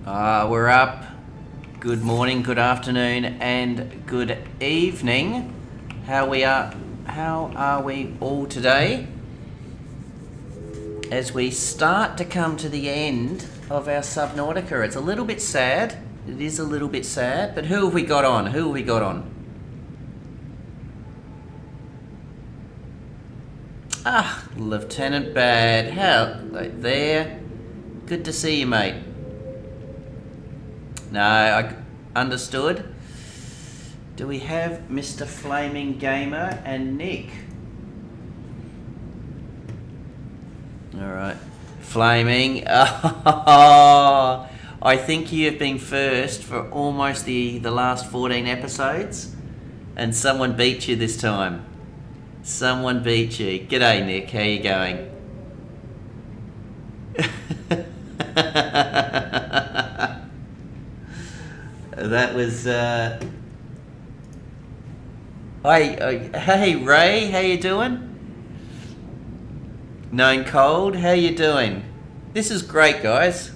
We're up. Good morning, good afternoon, and good evening. How are we all today? As we start to come to the end of our Subnautica, it's a little bit sad. It is a little bit sad, but who have we got on? Who have we got on? Lieutenant Bad. How there? Good to see you, mate. No, I understood. Do we have Mr. Flaming Gamer and Nick? Alright. Flaming. Oh, I think you have been first for almost the last 14 episodes. And someone beat you this time. Someone beat you. G'day, Nick. How you going? That was hey Ray, how you doing? Known Cold, how you doing? This is great, guys.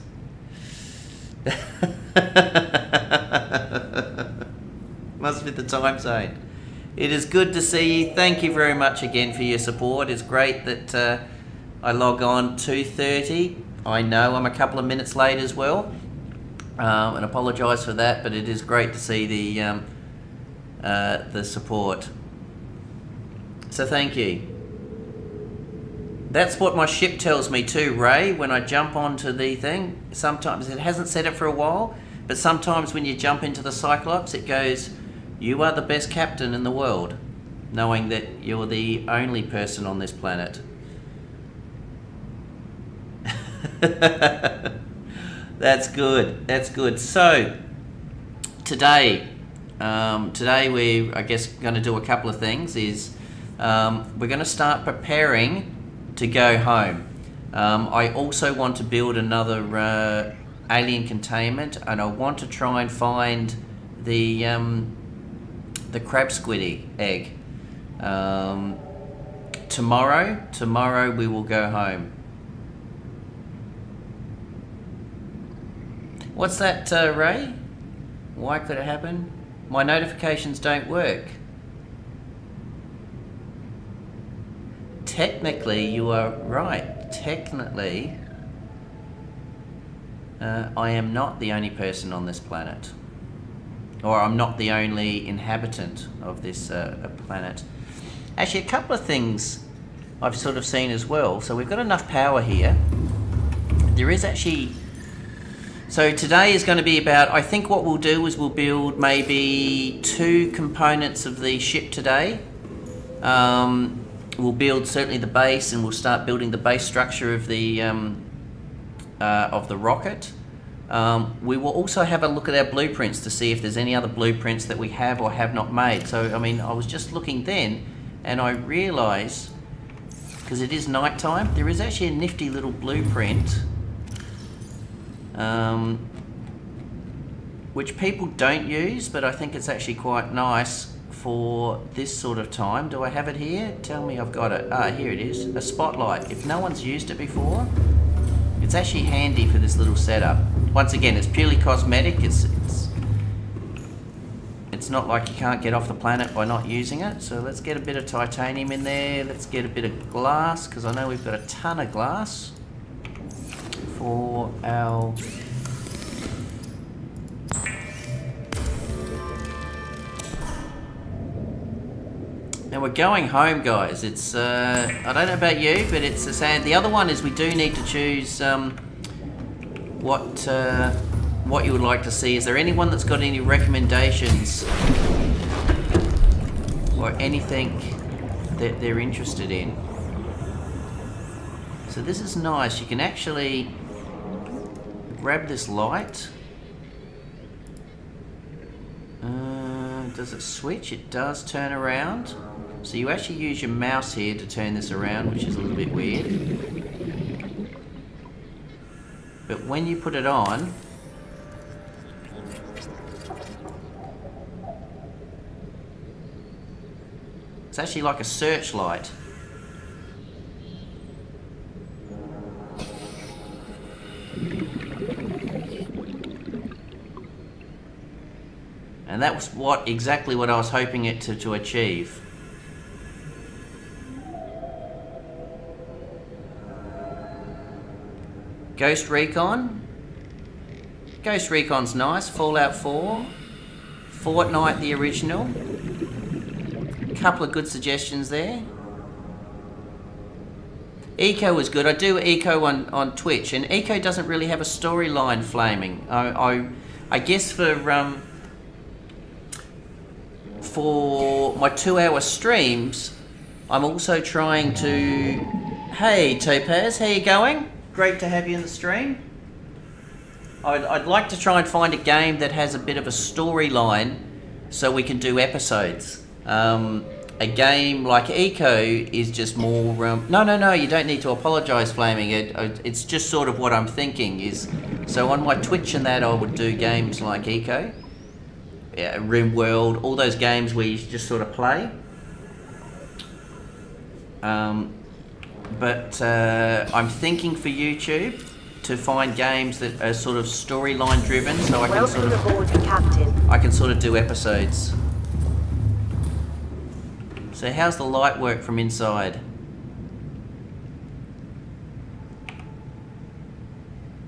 Must be the time zone. It is good to see you. Thank you very much again for your support. It's great that I log on 2:30. I know I'm a couple of minutes late as well. And apologise for that, but it is great to see the support. So thank you. That's what my ship tells me too, Ray, when I jump onto the thing. Sometimes it hasn't said it for a while, but sometimes when you jump into the Cyclops, it goes, "You are the best captain in the world," knowing that you're the only person on this planet. That's good. That's good. So today we're, I guess, going to do a couple of things. We're going to start preparing to go home. I also want to build another alien containment, and I want to try and find the crab squiddy egg. Tomorrow we will go home. What's that, Ray? Why could it happen? My notifications don't work. Technically, you are right. Technically, I am not the only person on this planet. Or I'm not the only inhabitant of this planet. Actually, a couple of things I've sort of seen as well. So we've got enough power here. There is actually... So today is going to be about, I think what we'll do is we'll build maybe 2 components of the ship today. We'll build certainly the base, and we'll start building the base structure of the rocket. We will also have a look at our blueprints to see if there's any other blueprints that we have or have not made. So, I mean, I was just looking then, and I realised, because it is night time, there is actually a nifty little blueprint which people don't use, but I think it's actually quite nice for this sort of time. Do I have it here? Tell me I've got it. Ah, here it is. A spotlight. If no one's used it before, it's actually handy for this little setup. Once again, it's purely cosmetic. It's not like you can't get off the planet by not using it. So let's get a bit of titanium in there. Let's get a bit of glass, because I know we've got a ton of glass for our... Now we're going home, guys. It's, I don't know about you, but it's a sad... The other one is we do need to choose what you would like to see. Is there anyone that's got any recommendations or anything that they're interested in? So this is nice. You can actually grab this light. Does it switch? It does turn around. So you actually use your mouse here to turn this around, which is a little bit weird. But when you put it on, it's actually like a searchlight. And that was exactly what I was hoping it to achieve. Ghost Recon. Ghost Recon's nice. Fallout 4. Fortnite the original. Couple of good suggestions there. Eco was good. I do Eco on Twitch, and Eco doesn't really have a storyline flaming. I guess for my 2-hour streams, I'm also trying to... Hey Topaz, how you going? Great to have you in the stream. I'd like to try and find a game that has a bit of a storyline so we can do episodes. A game like Eco is just more... No, you don't need to apologise, Flaming. It's just sort of what I'm thinking is... So on my Twitch and that, I would do games like Eco, yeah, RimWorld, all those games where you just sort of play. But I'm thinking for YouTube to find games that are sort of storyline driven, so I can sort of do episodes. So how's the light work from inside?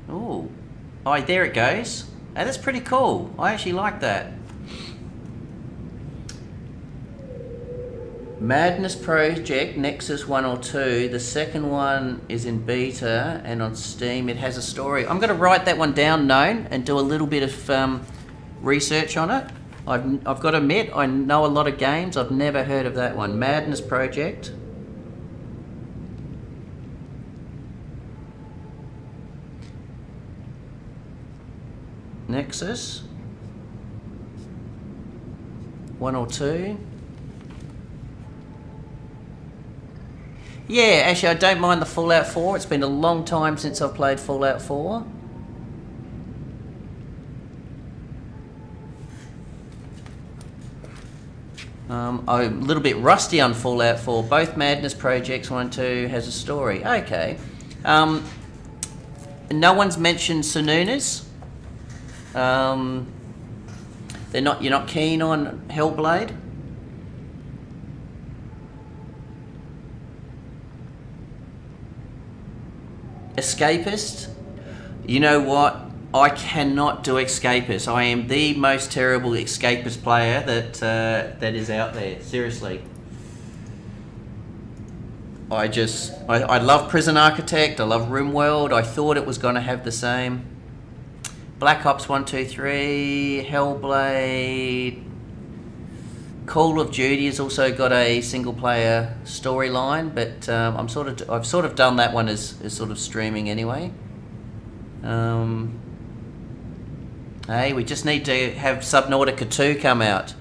Ooh. Oh, there it goes. Oh, that's pretty cool. I actually like that. Madness Project, Nexus 1 or 2. The second one is in beta and on Steam. It has a story. I'm going to write that one down, Known, and do a little bit of research on it. I've got to admit, I know a lot of games. I've never heard of that one. Madness Project. Nexus 1 or 2. Yeah, actually I don't mind the Fallout 4. It's been a long time since I've played Fallout 4. I'm a little bit rusty on Fallout 4. Both Madness Projects 1 and 2 has a story. Okay. No one's mentioned Sununas. You're not keen on Hellblade? Escapist? You know what? I cannot do Escapist. I am the most terrible Escapist player that is out there. Seriously. I love Prison Architect. I love RimWorld. I thought it was going to have the same. Black Ops 1, 2, 3, Hellblade. Call of Duty has also got a single player storyline, but I've sort of done that one as sort of streaming anyway. Hey, we just need to have Subnautica 2 come out.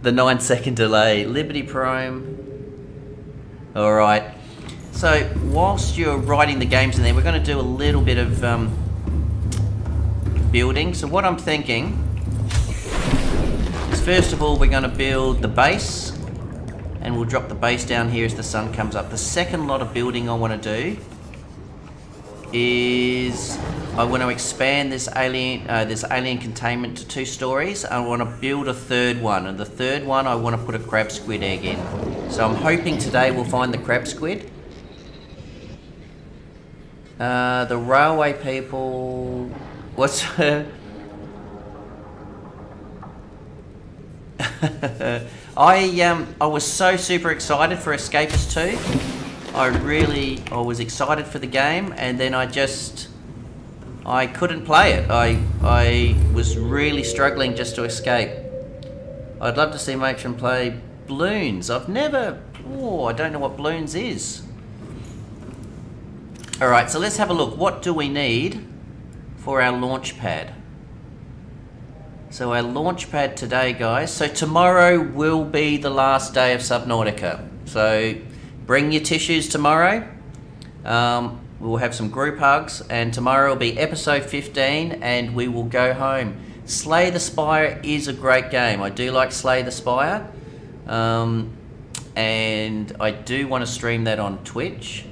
The 9-second delay. Liberty Prime. Alright. So, whilst you're writing the games in there, we're going to do a little bit of building. So what I'm thinking is, first of all, we're going to build the base. And we'll drop the base down here as the sun comes up. The second lot of building I want to do is I want to expand this alien containment to 2 stories. I want to build a third one, and the third one I want to put a crab squid egg in. So I'm hoping today we'll find the crab squid. The railway people. What's I was so super excited for Escapist 2. I was excited for the game, and then I couldn't play it. I was really struggling just to escape. I'd love to see Matrenn play Bloons. I don't know what Bloons is. Alright, so let's have a look. What do we need for our launch pad? So our launch pad today, guys. So tomorrow will be the last day of Subnautica. So bring your tissues tomorrow. We'll have some group hugs, and tomorrow will be episode 15, and we will go home. Slay the Spire is a great game. I do like Slay the Spire. And I do want to stream that on Twitch.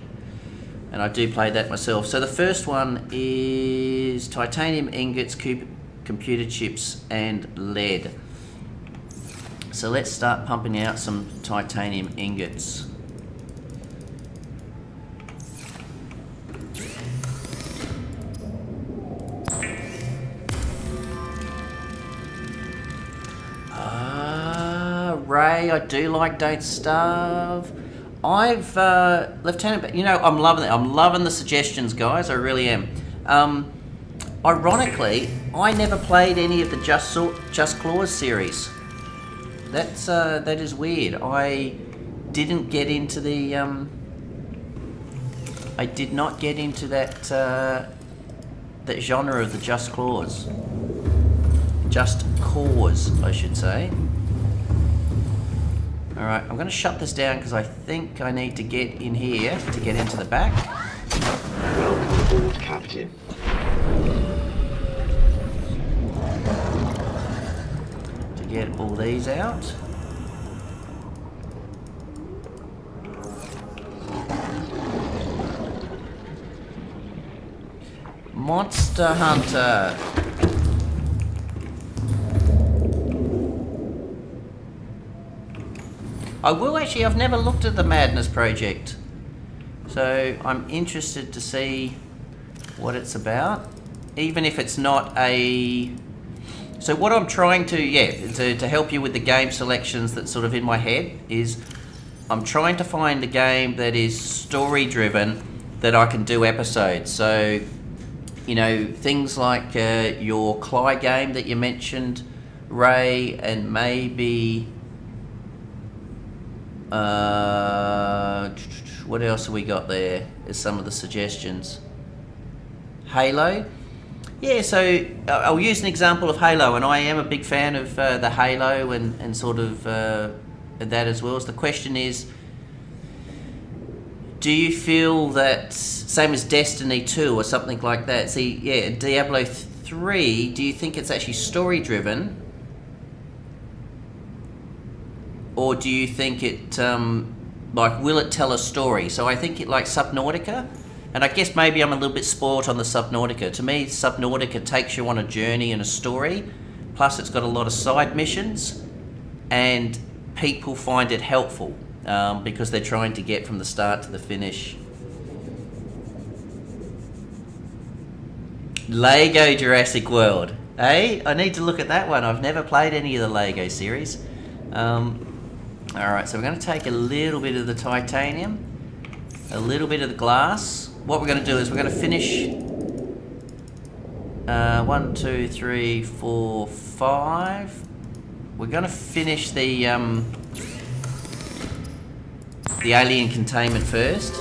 and I do play that myself. So the first one is titanium ingots, computer chips, and lead. So let's start pumping out some titanium ingots. Ray, I do like Don't Starve. I've Lieutenant, you know, I'm loving it. I'm loving the suggestions, guys. I really am. Ironically, I never played any of the Just Claws series. That is weird. I didn't get into the I did not get into that that genre of the Just Claws. Just Cause, I should say. Alright, I'm going to shut this down because I think I need to get in here to get into the back. Welcome aboard, Captain. To get all these out. Monster Hunter. I will actually, I've never looked at the Madness project, so I'm interested to see what it's about, even if it's not a... So what I'm trying to, to help you with the game selections that's sort of in my head is I'm trying to find a game that is story driven that I can do episodes. So, you know, things like your Cly game that you mentioned, Ray, and maybe... what else have we got there as some of the suggestions? Halo. Yeah, so I'll use an example of Halo, and I am a big fan of the Halo and sort of that as well. So the question is, do you feel that, same as Destiny 2 or something like that, see, yeah, Diablo 3, do you think it's actually story driven? Or do you think it, like, will it tell a story? So I think it, like Subnautica, and I guess maybe I'm a little bit spoilt on the Subnautica. To me, Subnautica takes you on a journey and a story, plus it's got a lot of side missions, and people find it helpful because they're trying to get from the start to the finish. Lego Jurassic World, eh? I need to look at that one. I've never played any of the Lego series. Alright, so we're going to take a little bit of the titanium, a little bit of the glass. What we're going to do is we're going to finish 1, 2, 3, 4, 5. We're going to finish the alien containment first.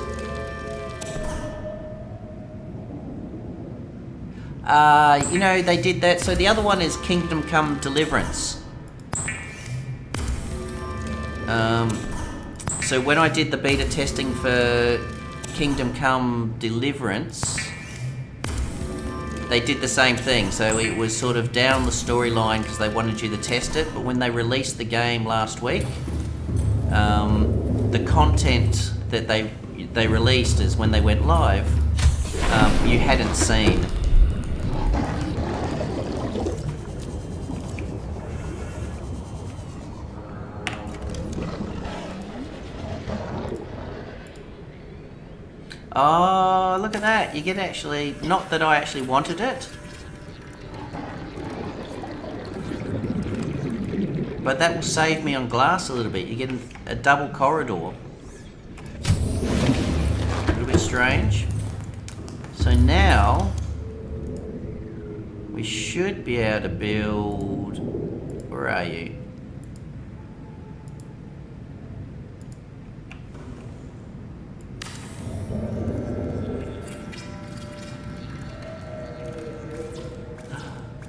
You know, they did that. So the other one is Kingdom Come Deliverance. So when I did the beta testing for Kingdom Come Deliverance, they did the same thing. So it was sort of down the storyline because they wanted you to test it, but when they released the game last week, the content that they released is when they went live, you hadn't seen. Oh, look at that. You get actually, not that I actually wanted it, but that will save me on glass a little bit. You get a double corridor. A little bit strange. So now, we should be able to build, where are you?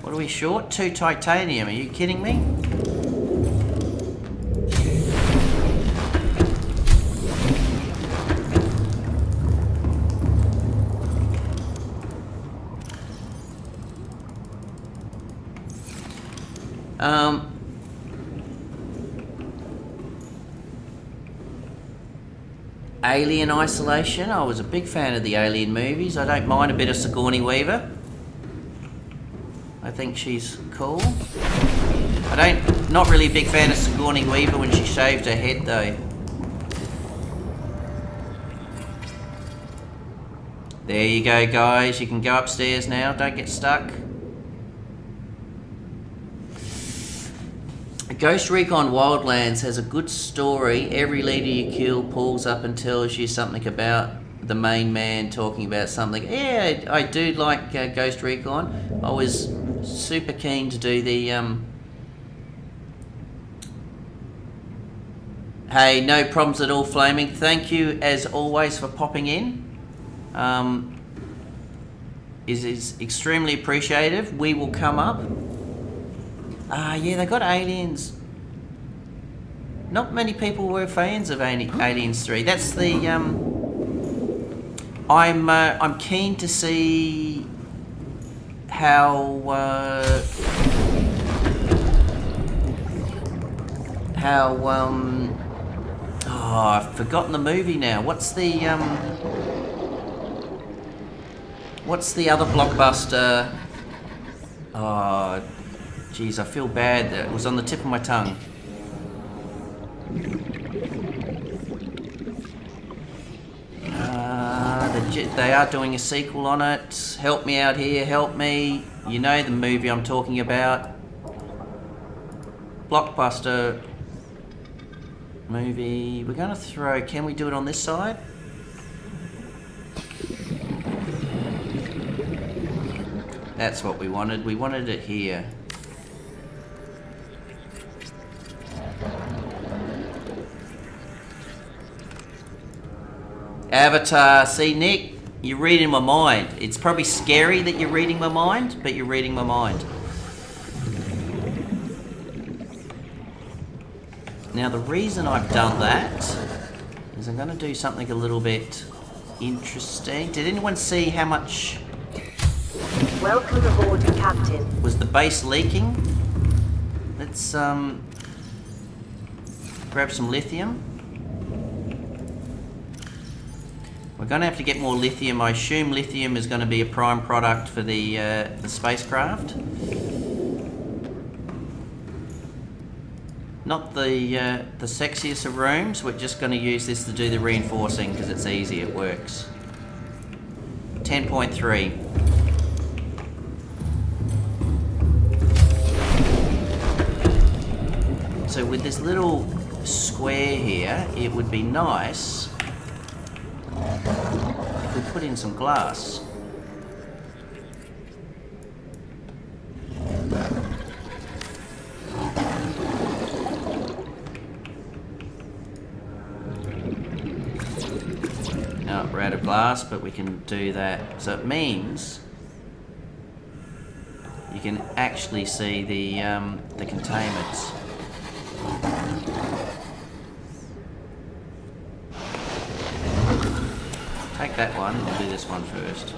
What are we short? 2 titanium, are you kidding me? Alien Isolation. I was a big fan of the Alien movies. I don't mind a bit of Sigourney Weaver. I think she's cool. Not really a big fan of Sigourney Weaver when she shaved her head though. There you go, guys. You can go upstairs now. Don't get stuck. Ghost Recon Wildlands has a good story. Every leader you kill pulls up and tells you something about the main man talking about something. Yeah, I do like Ghost Recon. I was super keen to do the... Hey, no problems at all, Flaming. Thank you, as always, for popping in. Is extremely appreciative. We will come up. Yeah, they got Aliens. Not many people were fans of Aliens 3. That's the I'm keen to see how oh, I've forgotten the movie now. What's the other blockbuster? Oh, geez, I feel bad that it was on the tip of my tongue. They are doing a sequel on it. Help me out here, help me. You know the movie I'm talking about. Blockbuster movie. We're gonna throw, can we do it on this side? That's what we wanted. We wanted it here. Avatar. See, Nick, you're reading my mind. It's probably scary that you're reading my mind, but you're reading my mind. Now, the reason I've done that is I'm going to do something a little bit interesting. Did anyone see how much... Welcome aboard, Captain. Was the base leaking? Let's grab some lithium. We're going to have to get more lithium. I assume lithium is going to be a prime product for the spacecraft. Not the sexiest of rooms. We're just going to use this to do the reinforcing because it's easy. It works. 10.3. So with this little square here, it would be nice if we put in some glass. No, we're out of glass, but we can do that. So it means you can actually see the containments. Take that one, we'll do this one first.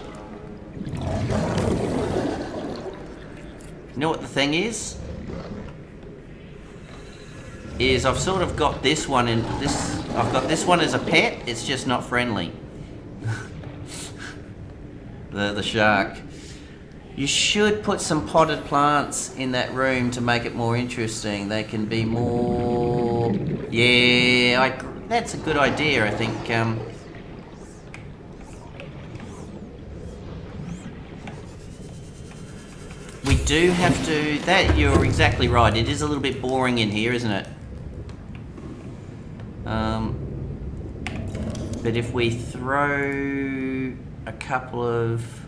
You know what the thing is? I've sort of got this one in this. I've got this one as a pet. It's just not friendly. the shark. You should put some potted plants in that room to make it more interesting. They can be more. Yeah, that's a good idea. I think. We do have to. That you're exactly right. It is a little bit boring in here, isn't it? But if we throw a couple of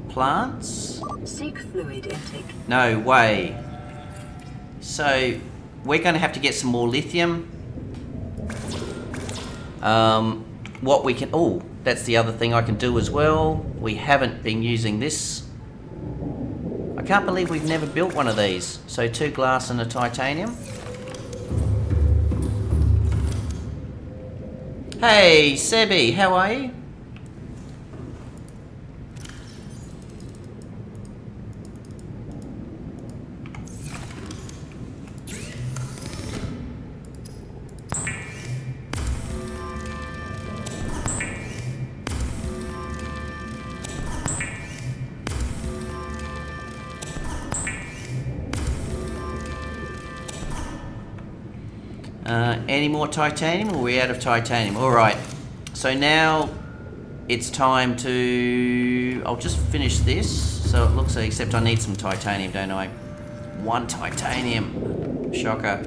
plants. Seek fluid intake. No way. So we're going to have to get some more lithium. What we can. Oh, that's the other thing I can do as well. We haven't been using this. I can't believe we've never built one of these. So 2 glass and a titanium. Hey, Sebi, how are you? Any more titanium, or are we out of titanium? Alright, so now it's time to... I'll just finish this, so it looks like, except I need some titanium, don't I? 1 titanium. Shocker.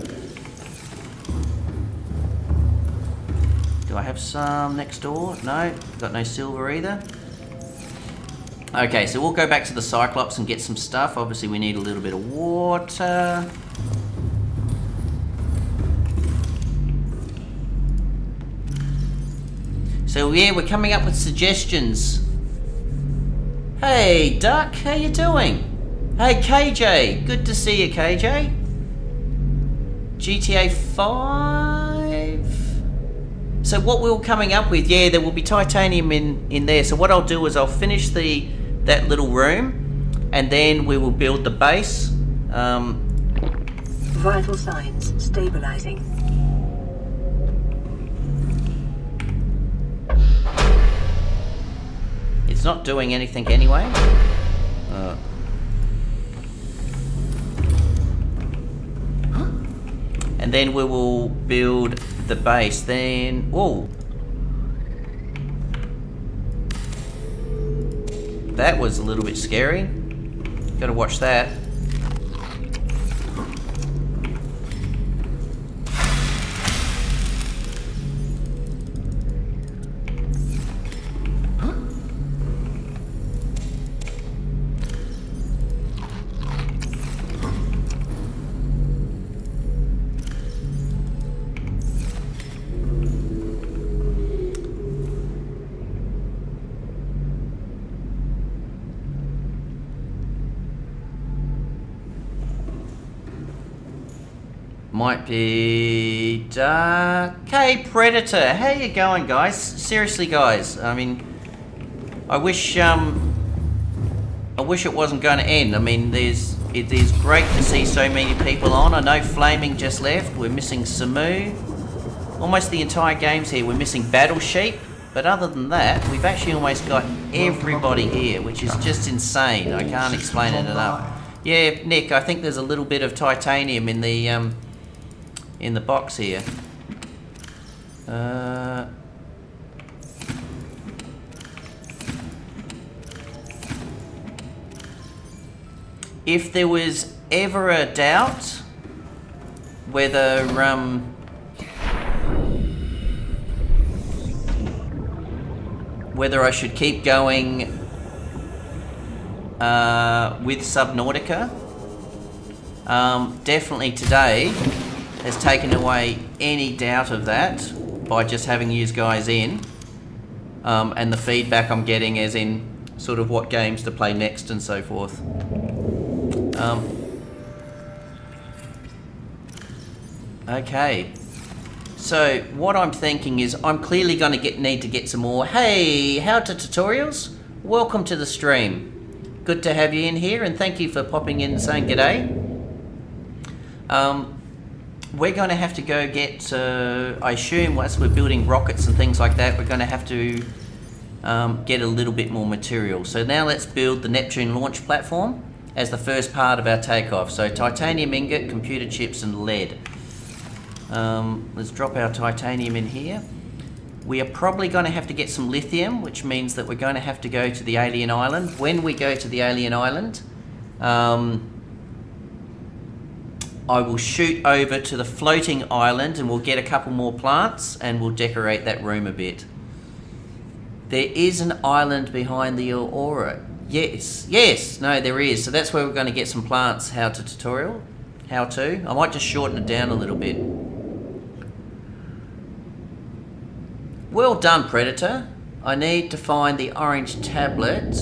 Do I have some next door? No, got no silver either. Okay, so we'll go back to the Cyclops and get some stuff. Obviously we need a little bit of water. So yeah, we're coming up with suggestions. Hey Duck, how you doing? Hey KJ, good to see you KJ. GTA 5. So what we were coming up with, yeah, there will be titanium in there. So what I'll do is I'll finish that little room, and then we will build the base. Vital signs stabilizing. It's not doing anything anyway. And then we will build the base. Then, whoa, that was a little bit scary. Gotta watch that. Might be dark. Hey Predator, how you going guys? Seriously guys, I mean, I wish it wasn't going to end. I mean, it is great to see so many people on. I know Flaming just left. We're missing Samu. Almost the entire game's here. We're missing Battle Sheep. But other than that, we've actually almost got everybody here, which is just insane. I can't explain it enough. Yeah, Nick, I think there's a little bit of titanium in the box here. If there was ever a doubt whether I should keep going with Subnautica, definitely today has taken away any doubt of that by just having you guys in, and the feedback I'm getting as in sort of what games to play next and so forth. Okay, so what I'm thinking is I'm clearly going to need to get some more. Hey, how to tutorials? Welcome to the stream. Good to have you in here, and thank you for popping in and saying g'day. We're going to have to go get, I assume once we're building rockets and things like that, we're going to have to get a little bit more material. So now let's build the Neptune launch platform as the first part of our takeoff. So titanium ingot, computer chips and lead. Let's drop our titanium in here. We are probably going to have to get some lithium, which means that we're going to have to go to the alien island. When we go to the alien island, I will shoot over to the floating island and we'll get a couple more plants and we'll decorate that room a bit. There is an island behind the aura. Yes, yes, no there is. So that's where we're going to get some plants. How to tutorial. How to. I might just shorten it down a little bit. Well done, Predator. I need to find the orange tablet.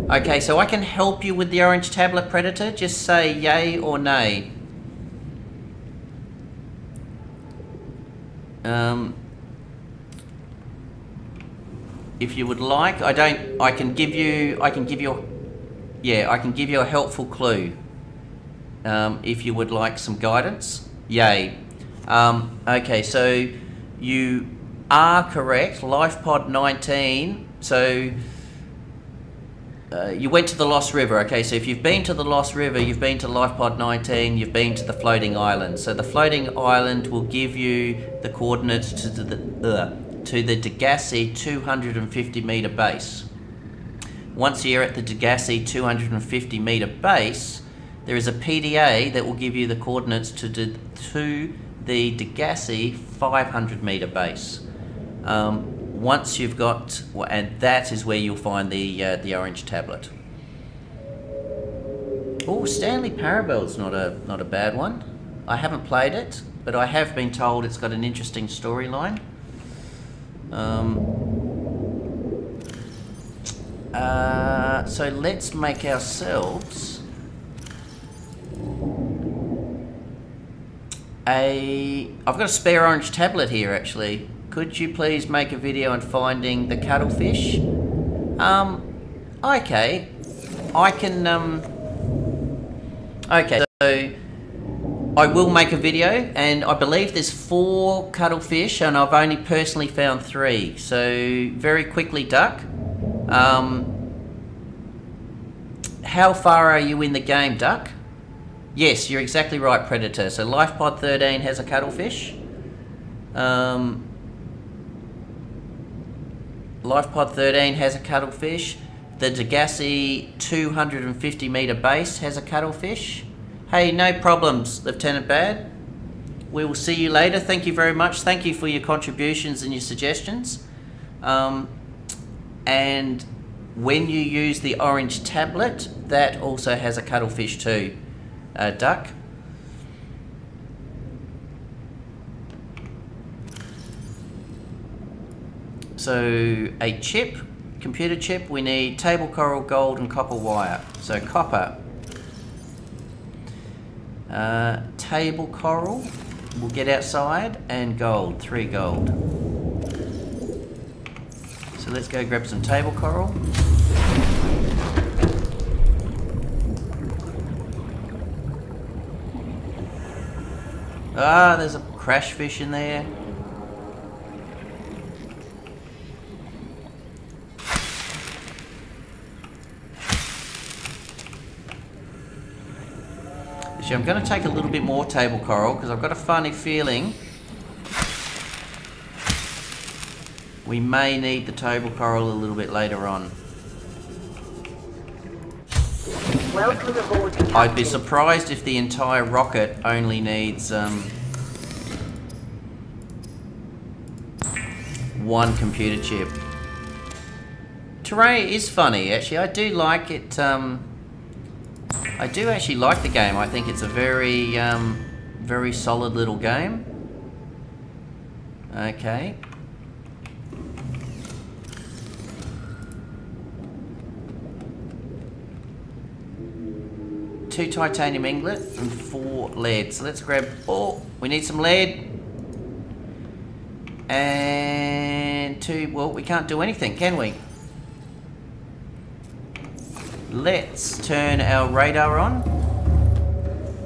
Okay, so I can help you with the orange tablet, Predator. Just say yay or nay. If you would like, I can give you a helpful clue. If you would like some guidance, yay. Okay, so you are correct. LifePod 19. So you went to the Lost River. Okay, so if you've been to the Lost River, you've been to Life Pod 19, you've been to the floating island. So the floating island will give you the coordinates to the Degassi 250 meter base. Once you're at the Degassi 250 meter base, there is a PDA that will give you the coordinates to the Degassi 500 meter base. Once you've got, and that is where you'll find the orange tablet. Oh, Stanley Parabel's not a bad one. I haven't played it, but I have been told it's got an interesting storyline. So let's make ourselves I've got a spare orange tablet here actually. Could you please make a video on finding the cuttlefish? Okay. I can, okay, so I will make a video, and I believe there's 4 cuttlefish, and I've only personally found 3. So, very quickly, Duck. How far are you in the game, Duck? Yes, you're exactly right, Predator. So, Life Pod 13 has a cuttlefish. Life Pod 13 has a cuttlefish. The Degassi 250 meter base has a cuttlefish. Hey, no problems, Lieutenant Bad. We will see you later. Thank you very much. Thank you for your contributions and your suggestions. And when you use the orange tablet, that also has a cuttlefish too, Duck. So a chip, computer chip, we need table coral, gold and copper wire. So copper, table coral, we'll get outside, and gold, 3 gold. So let's go grab some table coral. Ah, there's a crash fish in there. So I'm going to take a little bit more table coral because I've got a funny feeling we may need the table coral a little bit later on. Welcome aboard, Captain. I'd be surprised if the entire rocket only needs 1 computer chip. Terrain is funny, actually. I do like it. I do actually like the game. I think it's a very, very solid little game. Okay. Two titanium ingot and 4 lead. So let's grab, oh, we need some lead. And 2, well, we can't do anything, can we? Let's turn our radar on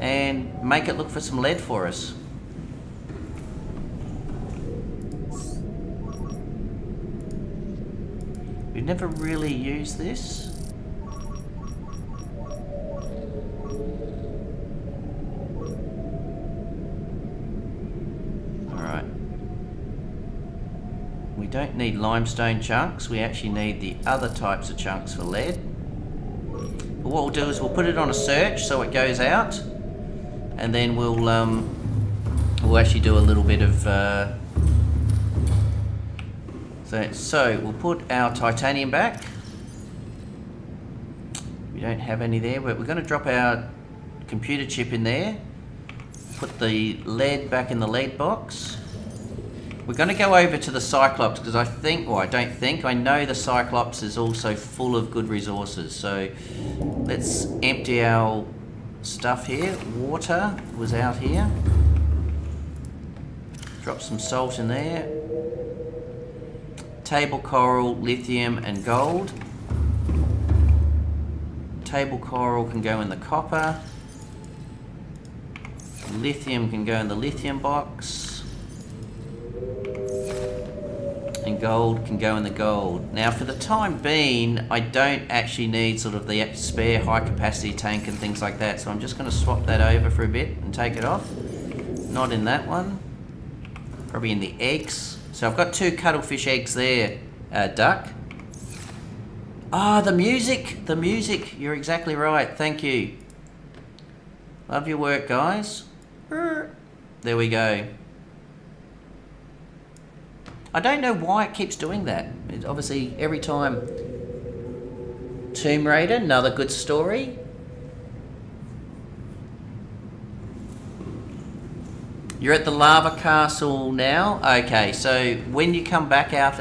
and make it look for some lead for us. We've never really used this. Alright. We don't need limestone chunks, we actually need the other types of chunks for lead. But what we'll do is we'll put it on a search so it goes out, and then we'll actually do a little bit of so we'll put our titanium back. We don't have any there, but we're going to drop our computer chip in there, put the lead back in the lead box. We're going to go over to the Cyclops because I think, well, I don't think, I know the Cyclops is also full of good resources. So let's empty our stuff here. Water was out here. Drop some salt in there. Table coral, lithium and gold. Table coral can go in the copper. Lithium can go in the lithium box. And gold can go in the gold. Now for the time being, I don't actually need sort of the spare high capacity tank and things like that, so I'm just going to swap that over for a bit and take it off. Not in that one. Probably in the eggs. So I've got 2 cuttlefish eggs there, duck. Ah, the music! The music! You're exactly right, thank you. Love your work, guys. There we go. I don't know why it keeps doing that. It obviously, every time. Tomb Raider, another good story. You're at the lava castle now? Okay, so when you come back out,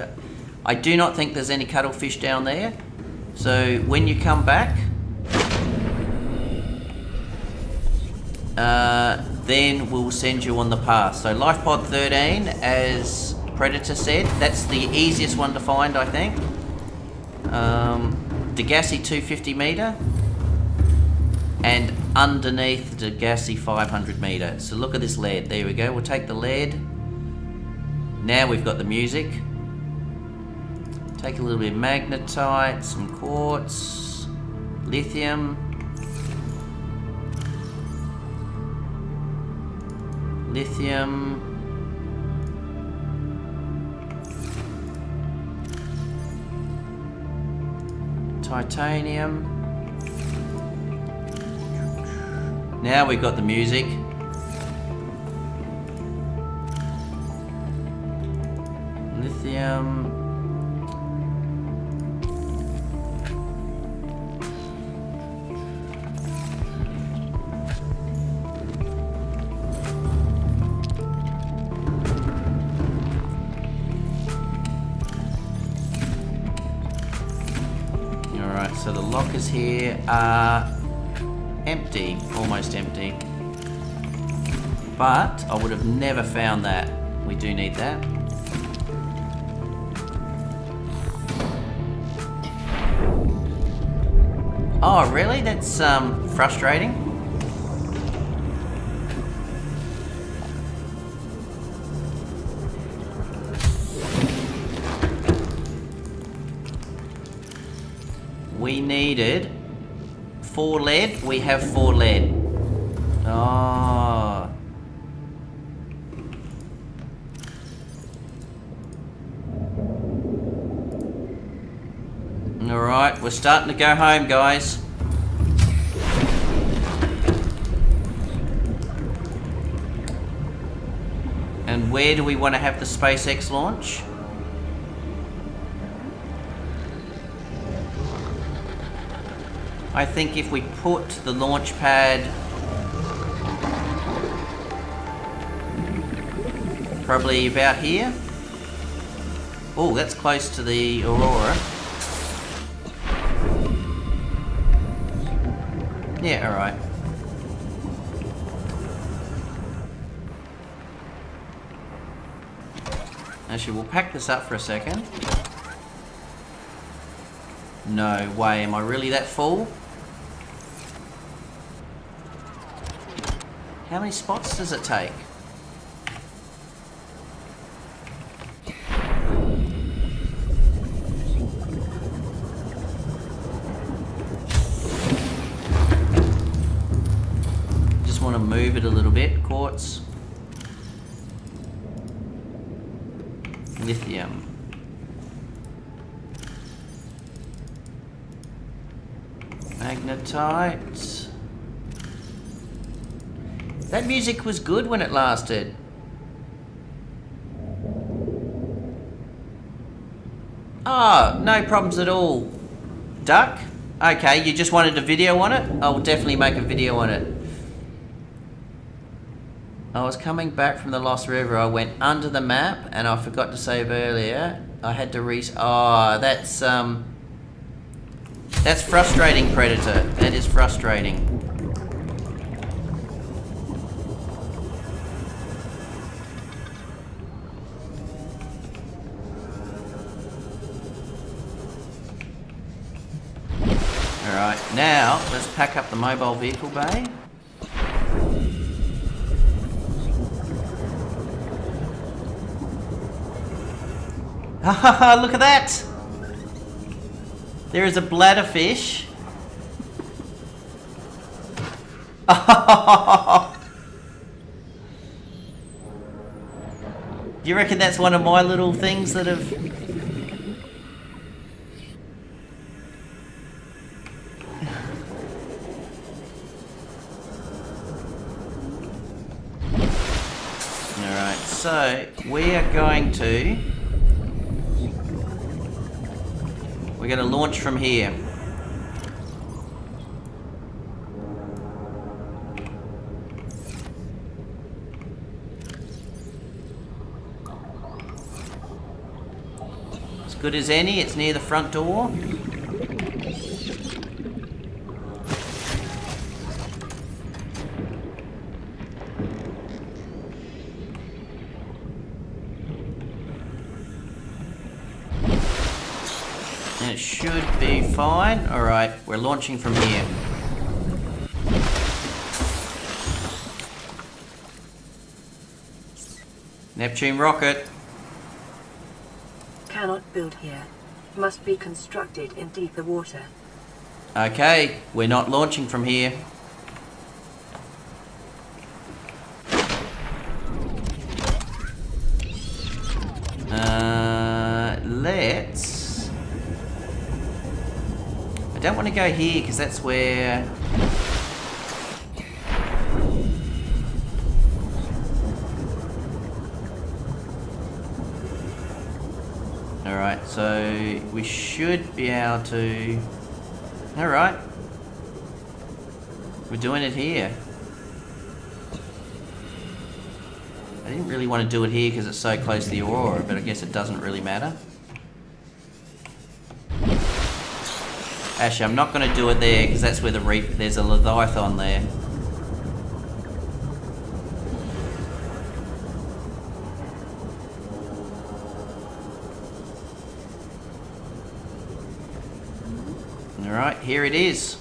I do not think there's any cuttlefish down there. So when you come back, then we'll send you on the path. So Life Pod 13, as Predator said, that's the easiest one to find, I think. Degassi 250 meter, and underneath the Degassi 500 meter. So look at this lead. There we go. We'll take the lead. Now we've got the music. Take a little bit of magnetite, some quartz, lithium. Lithium. Titanium. Now we've got the music. Lithium. Alright, so the lockers here are empty, almost empty. But I would have never found that. We do need that. Oh, really? That's frustrating. We needed 4 lead. We have 4 lead. Oh. Alright, we're starting to go home, guys. And where do we want to have the SpaceX launch? I think if we put the launch pad probably about here. Oh, that's close to the Aurora. Yeah, alright. Actually, we'll pack this up for a second. No way, am I really that full? How many spots does it take? Just want to move it a little bit. Quartz. Lithium. Magnetite. That music was good when it lasted. Oh, no problems at all. Duck? Okay, you just wanted a video on it? I'll definitely make a video on it. I was coming back from the Lost River. I went under the map and I forgot to save earlier. I had to oh, that's frustrating, Predator. That is frustrating. Alright, now let's pack up the mobile vehicle bay. Look at that! There is a bladderfish. Do you reckon that's one of my little things that have... Alright, so we are going to... We're going to launch from here. As good as any, it's near the front door. And it should be fine. Alright, we're launching from here. Neptune rocket. Cannot build here. Must be constructed in deeper water. Okay, we're not launching from here. Let's... I don't want to go here because that's where... Alright, so we should be able to... Alright. We're doing it here. I didn't really want to do it here because it's so close to the aurora, but I guess it doesn't really matter. Actually, I'm not going to do it there because that's where the reef... There's a Leviathan there. Alright, here it is.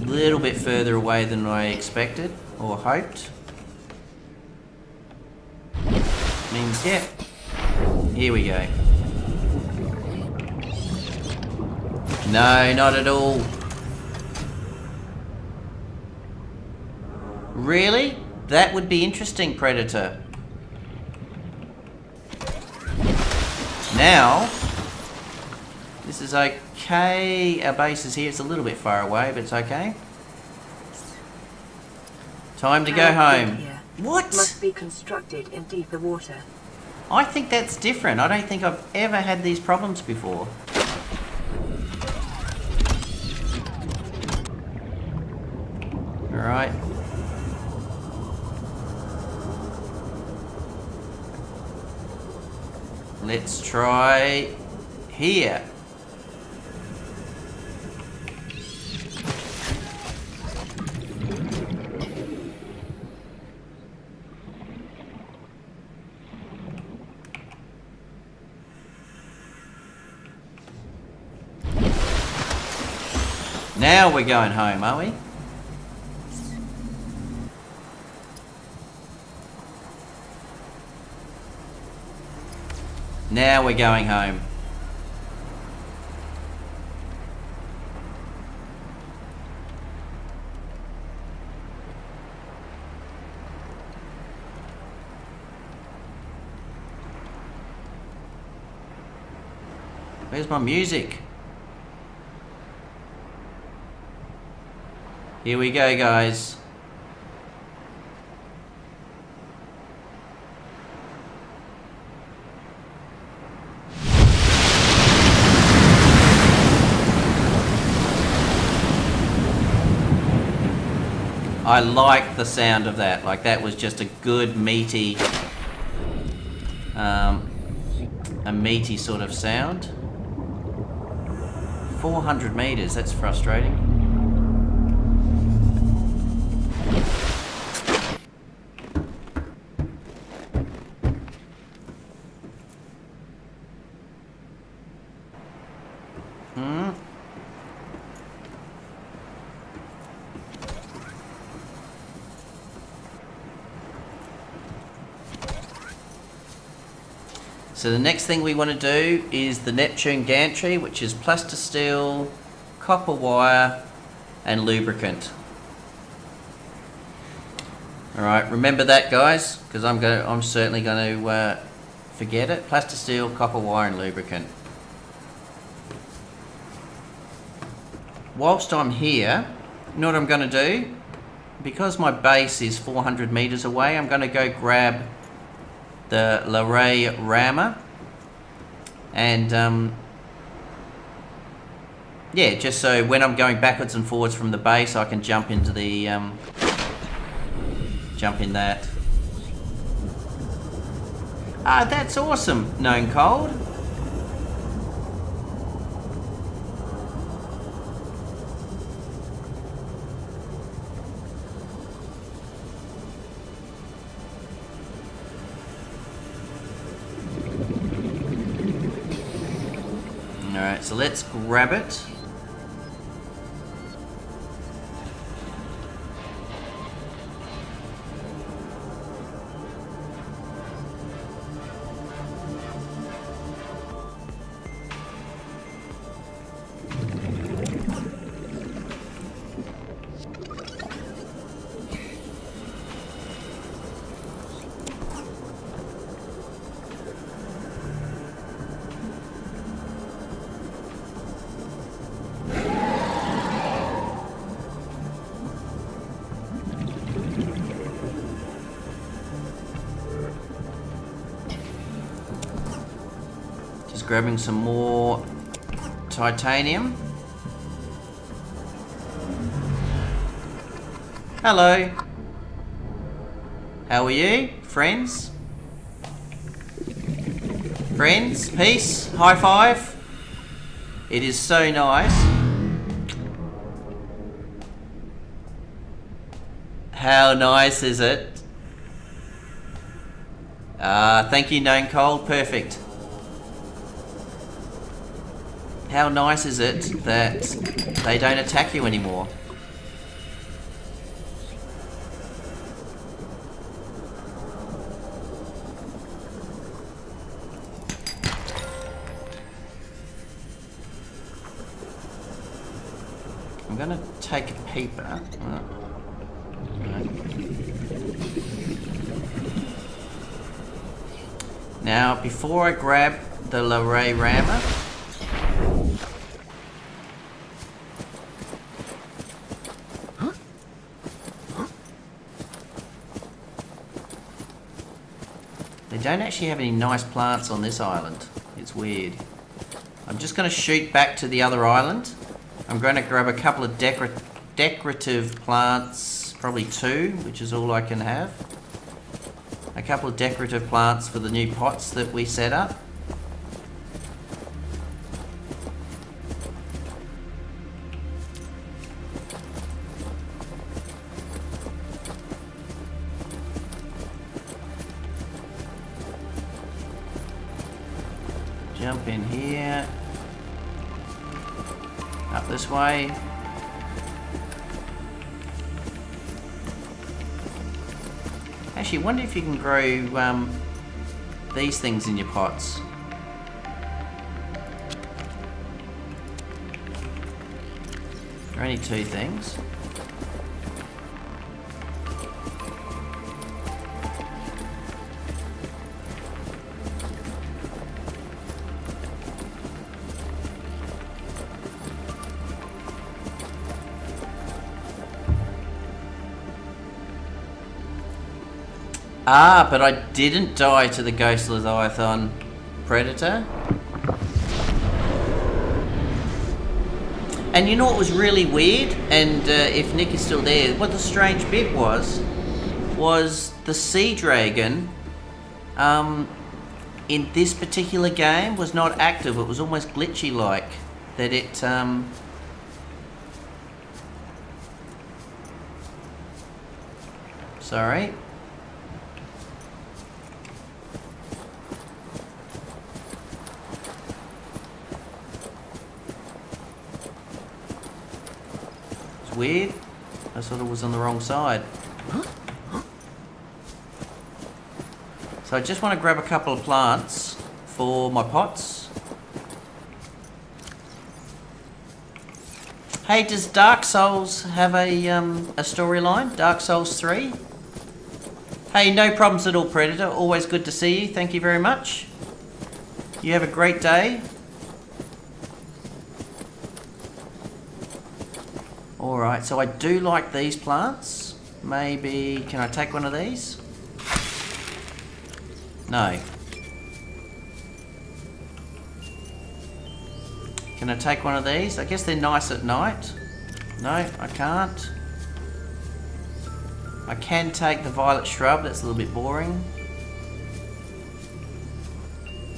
A little bit further away than I expected or hoped. Means, yeah. Here we go. No, not at all. Really? That would be interesting, Predator. Now, this is okay. Our base is here. It's a little bit far away, but it's okay. Time to go home. What? Must be constructed in deeper water. I think that's different. I don't think I've ever had these problems before. Alright. Let's try here. Now we're going home, are we? Now we're going home. Where's my music? Here we go, guys. I like the sound of that. Like, that was just a good meaty, a meaty sort of sound. 400 meters, that's frustrating. So the next thing we want to do is the Neptune gantry, which is plastisteel, copper wire, and lubricant. All right, remember that, guys, because I'm certainly going to forget it. Plastisteel, copper wire, and lubricant. Whilst I'm here, you know what I'm going to do? Because my base is 400 meters away, I'm going to go grab the Luray rammer, and yeah, just so when I'm going backwards and forwards from the base, I can jump into the jump in that. Ah, that's awesome, known cold. Alright, so let's grab it. Grabbing some more titanium. Hello. How are you, friends? Friends, peace, high five. It is so nice. How nice is it? Thank you, known cold. Perfect. How nice is it that they don't attack you anymore? I'm gonna take a peeper. Oh. Right. Now, before I grab the Luray rammer, don't actually have any nice plants on this island. It's weird. I'm just going to shoot back to the other island. I'm going to grab a couple of decorative plants, probably 2, which is all I can have. A couple of decorative plants for the new pots that we set up. Jump in here, up this way. Actually, wonder if you can grow these things in your pots. There are only 2 things. Ah, but I didn't die to the Ghost Leviathan Predator. And you know what was really weird? And if Nick is still there, what the strange bit was the Sea Dragon in this particular game was not active. It was almost glitchy like. That it... Sorry. Weird. I thought it was on the wrong side. So I just want to grab a couple of plants for my pots. Hey, does Dark Souls have a storyline? Dark Souls 3? Hey, no problems at all, Predator. Always good to see you. Thank you very much. You have a great day. Alright, so I do like these plants. Maybe, can I take one of these? No. Can I take one of these? I guess they're nice at night. No, I can't. I can take the violet shrub, that's a little bit boring.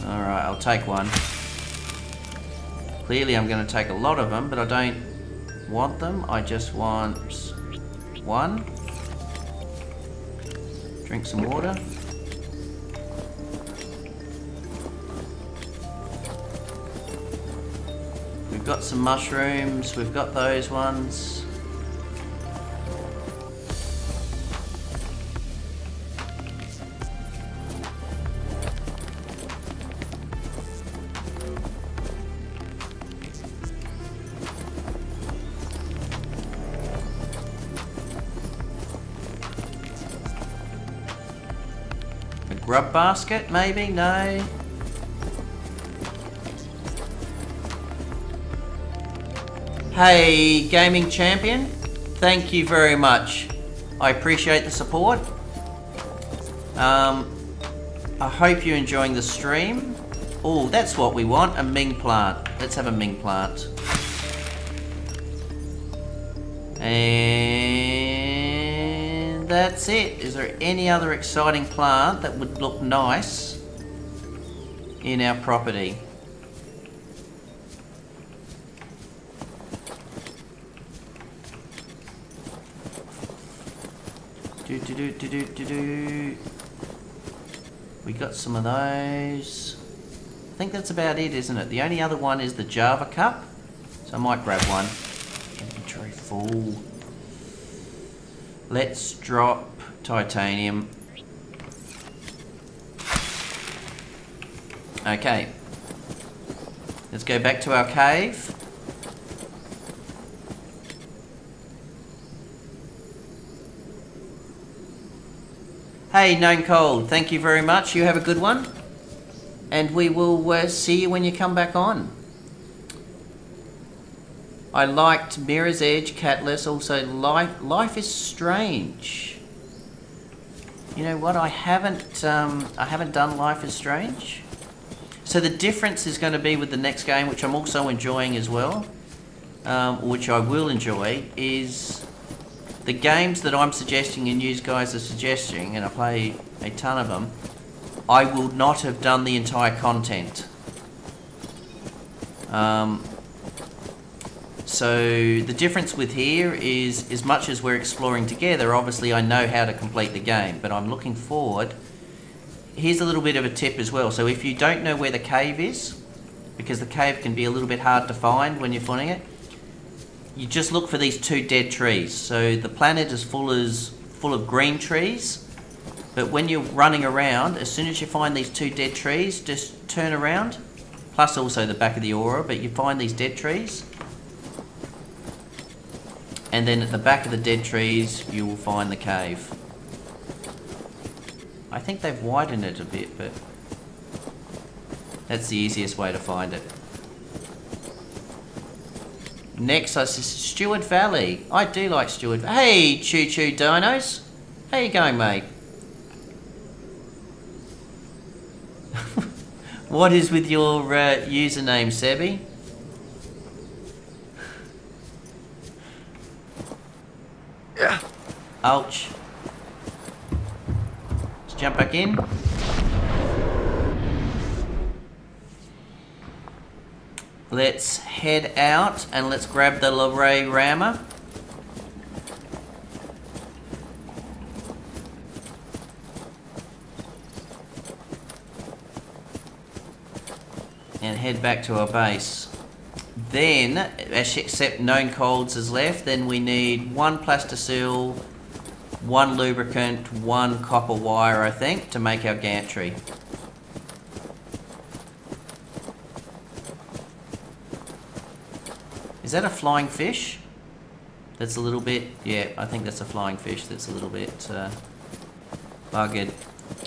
Alright, I'll take one. Clearly I'm going to take a lot of them, but I don't want them. I just want one. Drink some water. We've got some mushrooms, we've got those ones. A grub basket, maybe? No. Hey, Gaming Champion, thank you very much. I appreciate the support. I hope you're enjoying the stream. Oh, that's what we want, a Ming plant. Let's have a Ming plant. And that's it. Is there any other exciting plant that would look nice in our property? We got some of those. I think that's about it, isn't it? The only other one is the Java cup, so I might grab one. Inventory full. Let's drop titanium. Okay. Let's go back to our cave. Hey, Known Cold, thank you very much. You have a good one. And we will see you when you come back on. I liked Mirror's Edge, Catless, also Life is Strange. You know what, I haven't done Life is Strange. So the difference is going to be with the next game, which I'm also enjoying as well, which I will enjoy, is the games that I'm suggesting and you guys are suggesting, and I play a ton of them, I will not have done the entire content. So the difference with here is, as much as we're exploring together, obviously I know how to complete the game, but I'm looking forward. Here's a little bit of a tip as well. So if you don't know where the cave is, because the cave can be a little bit hard to find when you're finding it, you just look for these two dead trees. So the planet is full of green trees, but when you're running around, as soon as you find these two dead trees, just turn around, plus also the back of the aura, but you find these dead trees, and then at the back of the dead trees you will find the cave. I think they've widened it a bit, but that's the easiest way to find it. Next, I see Stewart Valley. I do like Stewart. Hey, Choo Choo Dinos. How you going, mate? What is with your username, Sebi? Yeah. Ouch. Let's jump back in. Let's head out and let's grab the Luray rammer. And head back to our base. Then, except Known Colds is left, then we need one plasticil, one lubricant, one copper wire, I think, to make our gantry. that a flying fish? That's a little bit, yeah, I think that's a flying fish that's a little bit buggered.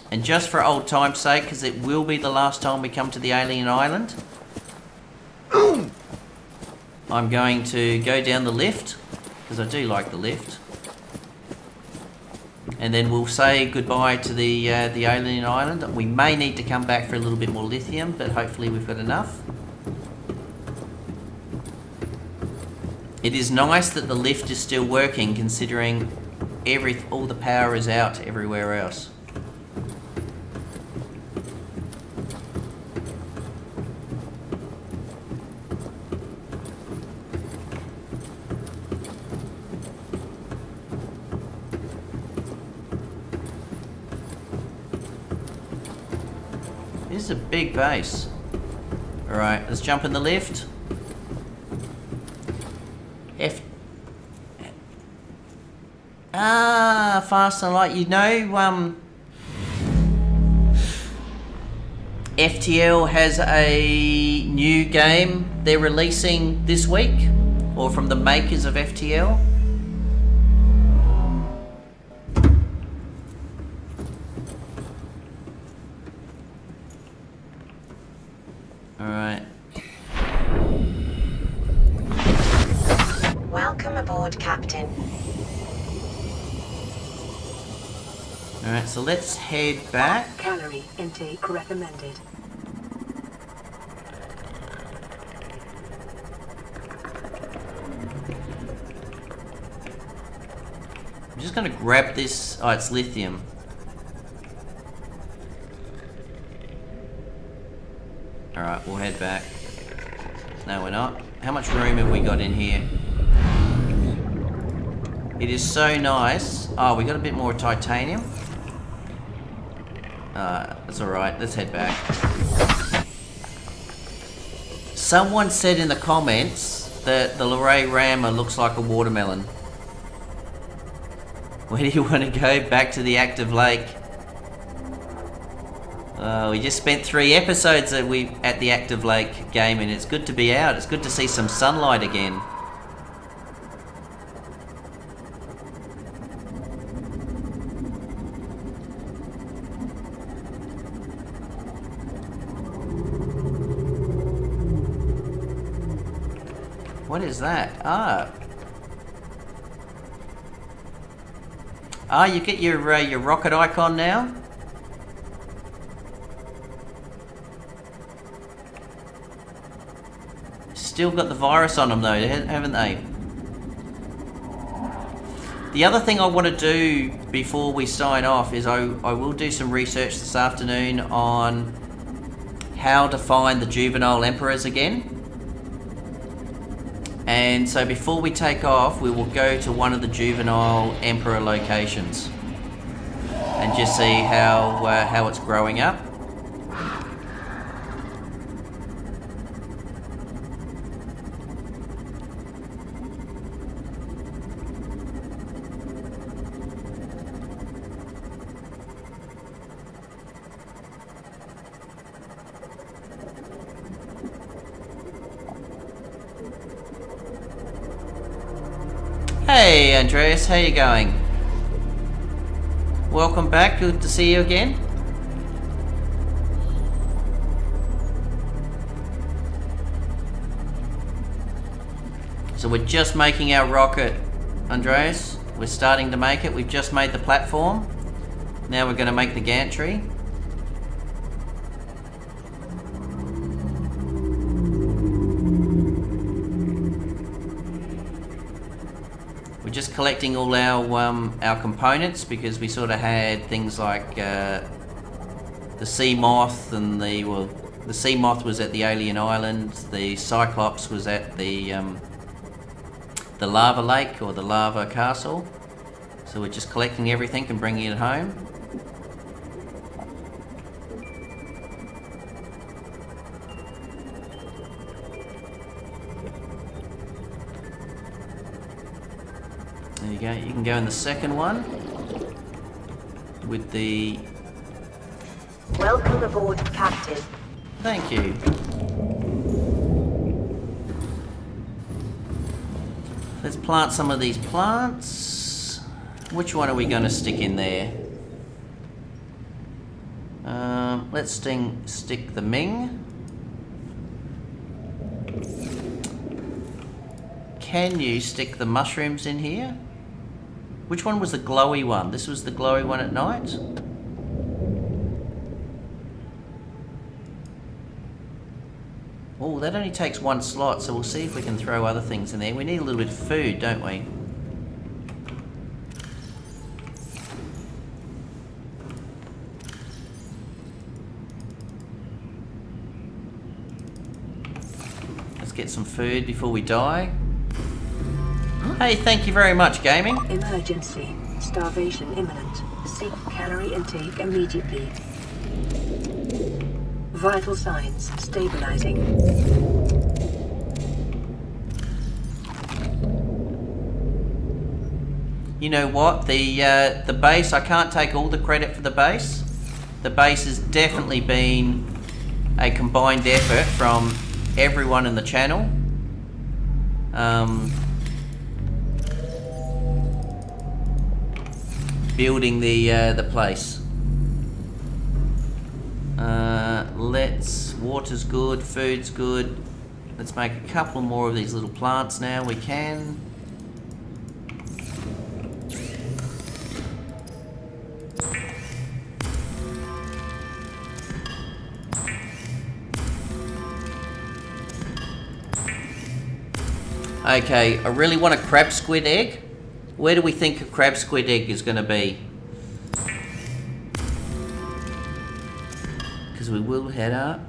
And just for old time's sake, because it will be the last time we come to the alien island, I'm going to go down the lift, because I do like the lift. And then we'll say goodbye to the alien island. We may need to come back for a little bit more lithium, but hopefully we've got enough. It is nice that the lift is still working, considering all the power is out everywhere else. This is a big base. Alright, let's jump in the lift. Fast and light. You know, FTL has a new game they're releasing this week, or from the makers of FTL. Alright. Welcome aboard, Captain. Alright, so let's head back. Calorie intake recommended. I'm just going to grab this. Oh, it's lithium. Alright, we'll head back. No, we're not. How much room have we got in here? It is so nice. Oh, we got a bit more titanium. That's alright. Let's head back. Someone said in the comments that the Luray Rammer looks like a watermelon. Where do you want to go? Back to the active lake. We just spent 3 episodes at the active lake game, and it's good to be out. It's good to see some sunlight again. What is that? You get your rocket icon now? Still got the virus on them though, haven't they? The other thing I want to do before we sign off is I will do some research this afternoon on how to find the juvenile emperors again. And so before we take off, we will go to one of the juvenile emperor locations and just see how it's growing up. Hey Andreas, how you going? Welcome back, good to see you again. So we're just making our rocket, Andreas. We're starting to make it. We've just made the platform. Now we're going to make the gantry. We're just collecting all our components because we sort of had things like the sea moth and the sea moth was at the alien island. The cyclops was at the lava lake or the lava castle. So we're just collecting everything and bringing it home. There you go, you can go in the second one with the... Welcome aboard, Captain. Thank you. Let's plant some of these plants. Which one are we going to stick in there? Let's stick the Ming. Can you stick the mushrooms in here? Which one was the glowy one? This was the glowy one at night? Oh, that only takes one slot, so we'll see if we can throw other things in there. We need a little bit of food, don't we? Let's get some food before we die. Hey, thank you very much, gaming. Emergency. Starvation imminent. Seek calorie intake immediately. Vital signs stabilizing. You know what? The base, I can't take all the credit for the base. The base has definitely been a combined effort from everyone in the channel. Building the place. Water's good, food's good. Let's make a couple more of these little plants now. We can. Okay, I really want a crab squid egg. Where do we think a crab squid egg is going to be? Because we will head up.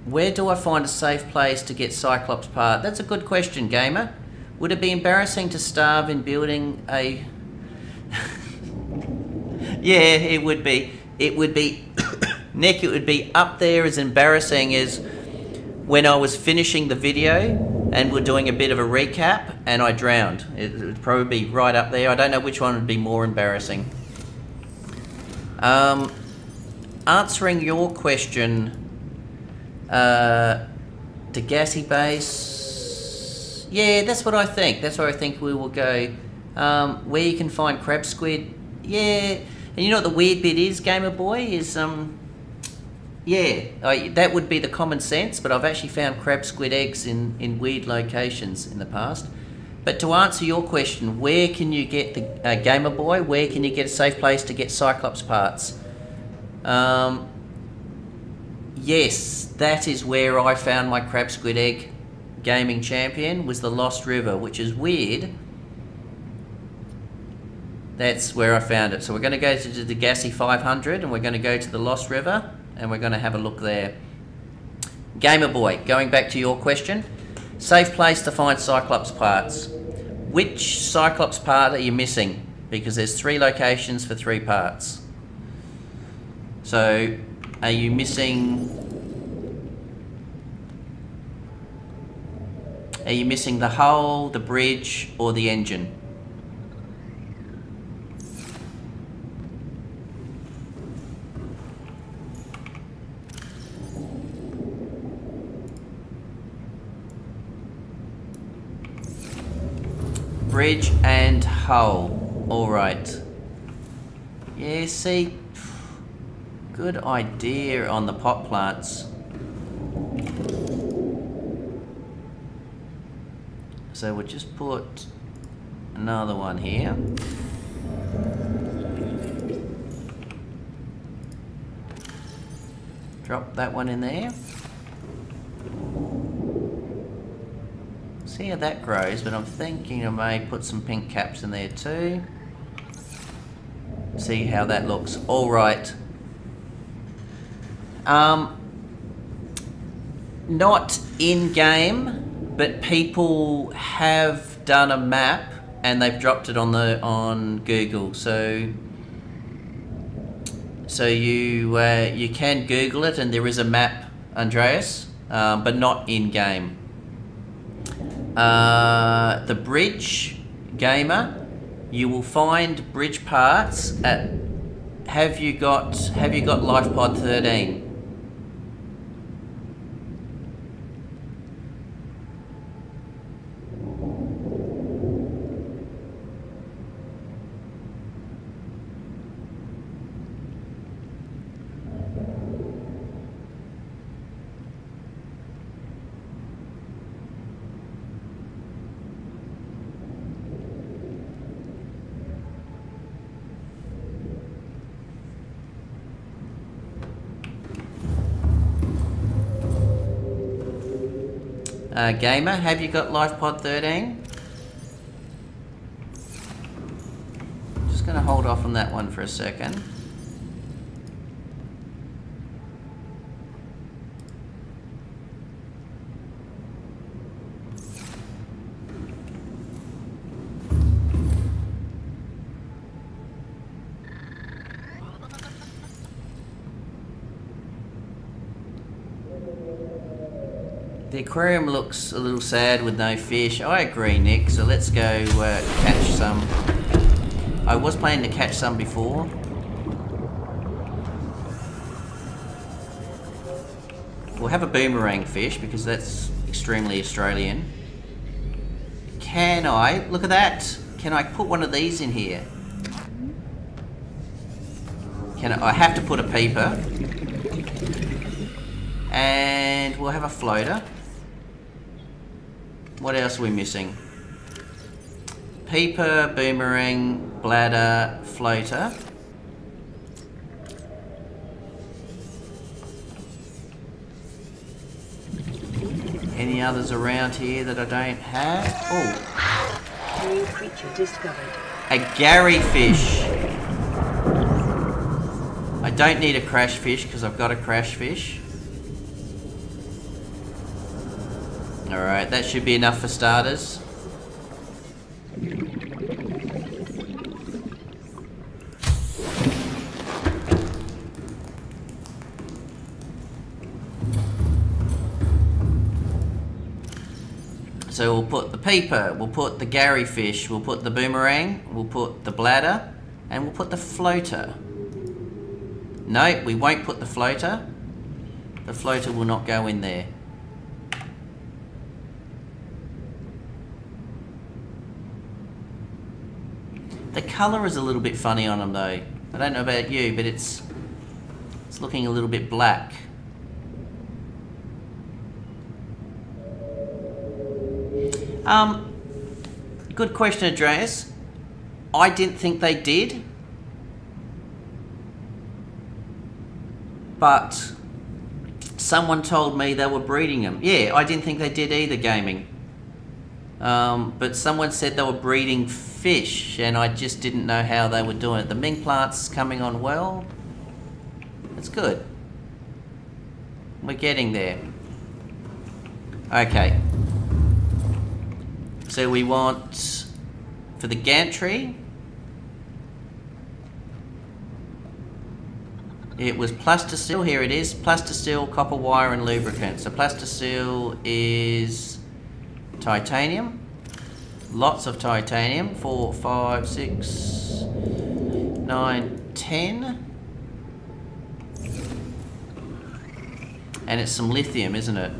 Where do I find a safe place to get Cyclops part? That's a good question, gamer. Would it be embarrassing to starve in building a... Yeah, it would be. It would be... Nick, it would be up there as embarrassing as when I was finishing the video and we're doing a bit of a recap and I drowned. It would probably be right up there. I don't know which one would be more embarrassing. Answering your question, the gassy base, yeah, that's what I think. That's where I think we will go. Where you can find crab squid, yeah. And you know what the weird bit is, Gamer Boy, is yeah, that would be the common sense, but I've actually found crab squid eggs in weird locations in the past. But to answer your question, where can you get the Gamer Boy? Where can you get a safe place to get Cyclops parts? Yes, that is where I found my crab squid egg gaming champion, was the Lost River, which is weird. That's where I found it. So we're going to go to the Gassy 500 and we're going to go to the Lost River and we're going to have a look there. Gamer Boy, going back to your question, safe place to find Cyclops parts. Which Cyclops part are you missing? Because there's 3 locations for 3 parts. So, are you missing... Are you missing the hull, the bridge, or the engine? Bridge and hull. Alright. Yeah, see, good idea on the pot plants. So we'll just put another one here. Drop that one in there. See how that grows, but I'm thinking I may put some pink caps in there too. See how that looks. All right. Not in game, but people have done a map and they've dropped it on Google. So you can Google it, and there is a map, Andreas, but not in game. The bridge, Gamer, you will find bridge parts at have you got life pod 13? Gamer, have you got life pod 13? Just gonna hold off on that one for a second. The aquarium looks a little sad with no fish. I agree, Nick, so let's go catch some. I was planning to catch some before. We'll have a boomerang fish because that's extremely Australian. Can I, look at that, can I put one of these in here? I have to put a peeper. And we'll have a floater. What else are we missing? Peeper, boomerang, bladder, floater. Any others around here that I don't have? Oh. New creature discovered. A Gary fish. I don't need a crash fish because I've got a crash fish. Alright, that should be enough for starters. So we'll put the peeper, we'll put the Gary fish, we'll put the boomerang, we'll put the bladder, and we'll put the floater. No, we won't put the floater. The floater will not go in there. The colour is a little bit funny on them though. I don't know about you, but it's looking a little bit black. Good question, Andreas. I didn't think they did. But someone told me they were breeding them. Yeah, I didn't think they did either, gaming. But someone said they were breeding fish, and I just didn't know how they were doing it. The mink plant's coming on well. It's good. We're getting there. Okay. So we want, for the gantry, it was plasticil, here it is, plasticil, copper wire and lubricant. So plasticil is titanium, lots of titanium, 4, 5, 6, 9, 10. And it's some lithium, isn't it?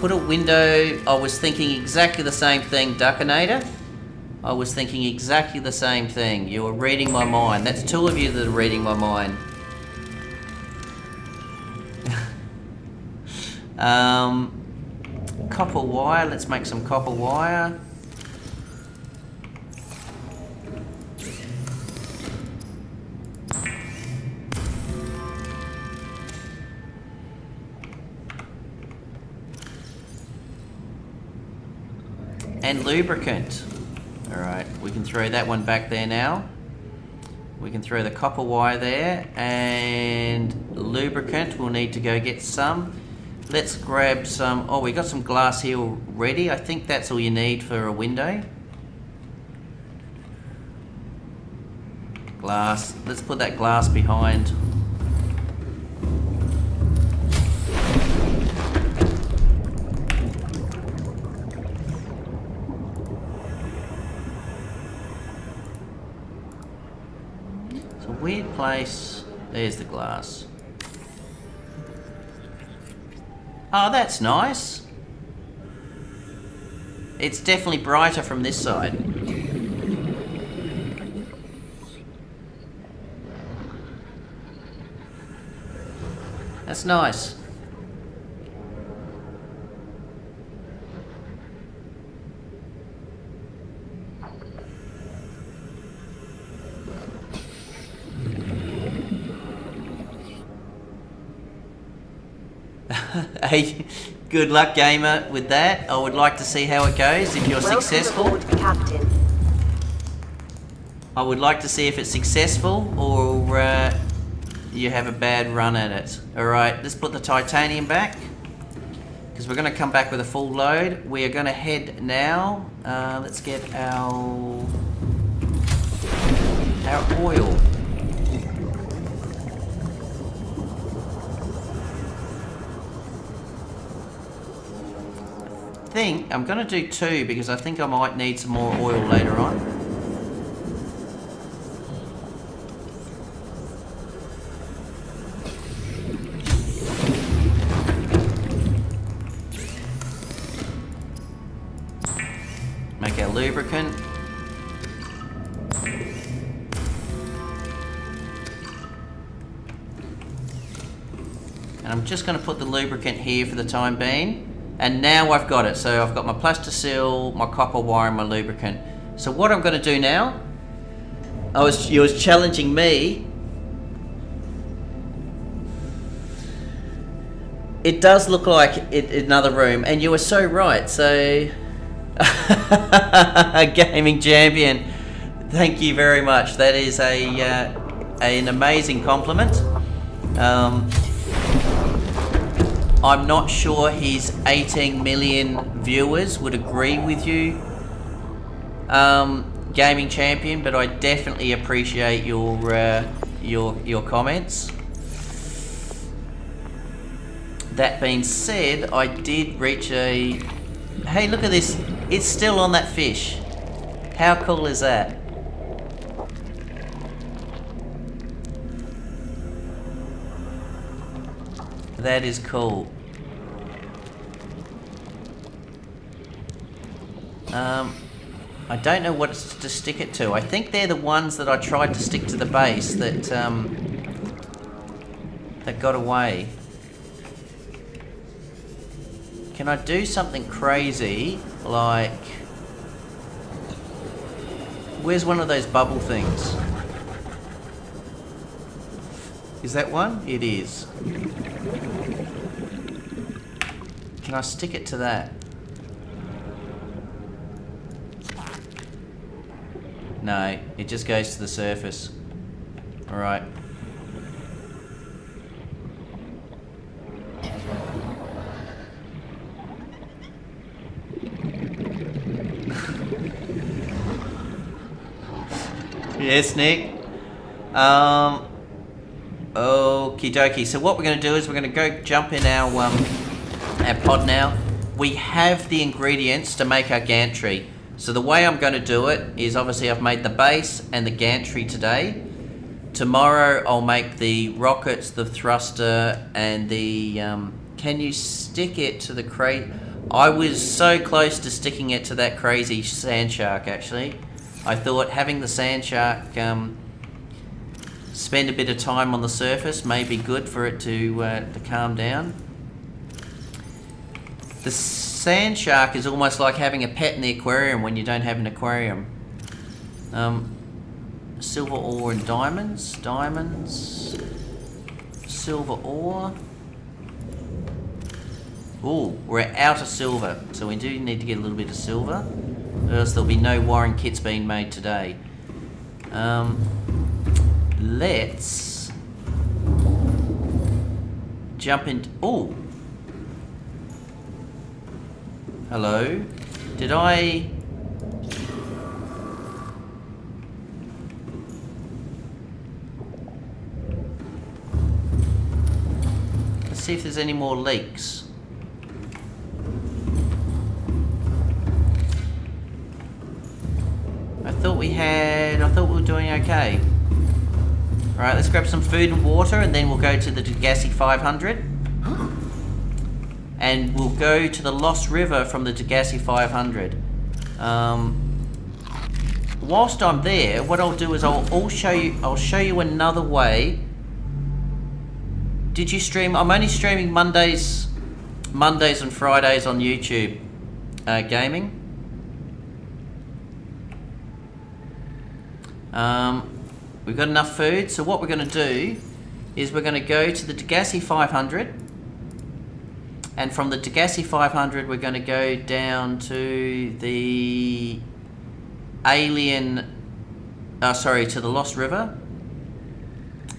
Put a window. I was thinking exactly the same thing, Duckinator. I was thinking exactly the same thing. You were reading my mind. That's two of you that are reading my mind. Copper wire. Let's make some copper wire. And lubricant. Alright, we can throw that one back there now. We can throw the copper wire there, and lubricant, we'll need to go get some. Let's grab some, oh, we got some glass here already. I think that's all you need for a window. Glass, let's put that glass behind. It's a weird place. There's the glass. Oh, that's nice. It's definitely brighter from this side. That's nice. Hey, good luck, gamer, with that. I would like to see how it goes if you're successful. Welcome aboard, Captain. I would like to see if it's successful or you have a bad run at it. Alright, let's put the titanium back because we're going to come back with a full load. We are going to head now. Let's get our oil. I'm going to do 2 because I think I might need some more oil later on. Make our lubricant. And I'm just going to put the lubricant here for the time being. And now I've got it. So I've got my plasticil, my copper wire, and my lubricant. So what I'm going to do now, you was challenging me. It does look like another room, and you were so right. So, gaming champion, thank you very much. That is an amazing compliment. I'm not sure his 18 million viewers would agree with you, gaming champion, but I definitely appreciate your comments. That being said, I did reach a... Hey, look at this. It's still on that fish. How cool is that? That is cool. I don't know what to stick it to. I think they're the ones that I tried to stick to the base that that got away. Can I do something crazy like... Where's one of those bubble things? Is that one? It is. Can I stick it to that? No, it just goes to the surface. Alright. Yes, Nick. Okie dokie. So what we're going to do is we're going to go jump in our pod now. We have the ingredients to make our gantry. So the way I'm going to do it is obviously I've made the base and the gantry today. Tomorrow I'll make the rockets, the thruster, and the... can you stick it to the crate? I was so close to sticking it to that crazy sand shark actually. I thought having the sand shark spend a bit of time on the surface may be good for it to calm down. The sand shark is almost like having a pet in the aquarium when you don't have an aquarium. Silver ore and diamonds. Diamonds. Silver ore. Ooh, we're out of silver, so we do need to get a little bit of silver. Or else there'll be no wiring kits being made today. Let's jump into... Ooh! Hello? Did I... Let's see if there's any more leaks. I thought we were doing okay. Alright, let's grab some food and water, and then we'll go to the Degassi 500. And we'll go to the Lost River from the Degassi 500. Whilst I'm there, what I'll do is I'll show you another way. Did you stream? I'm only streaming Mondays and Fridays on YouTube gaming. We've got enough food, so what we're going to do is we're going to go to the Degassi 500, and from the Degassi 500 we're going to go down to the to the Lost River,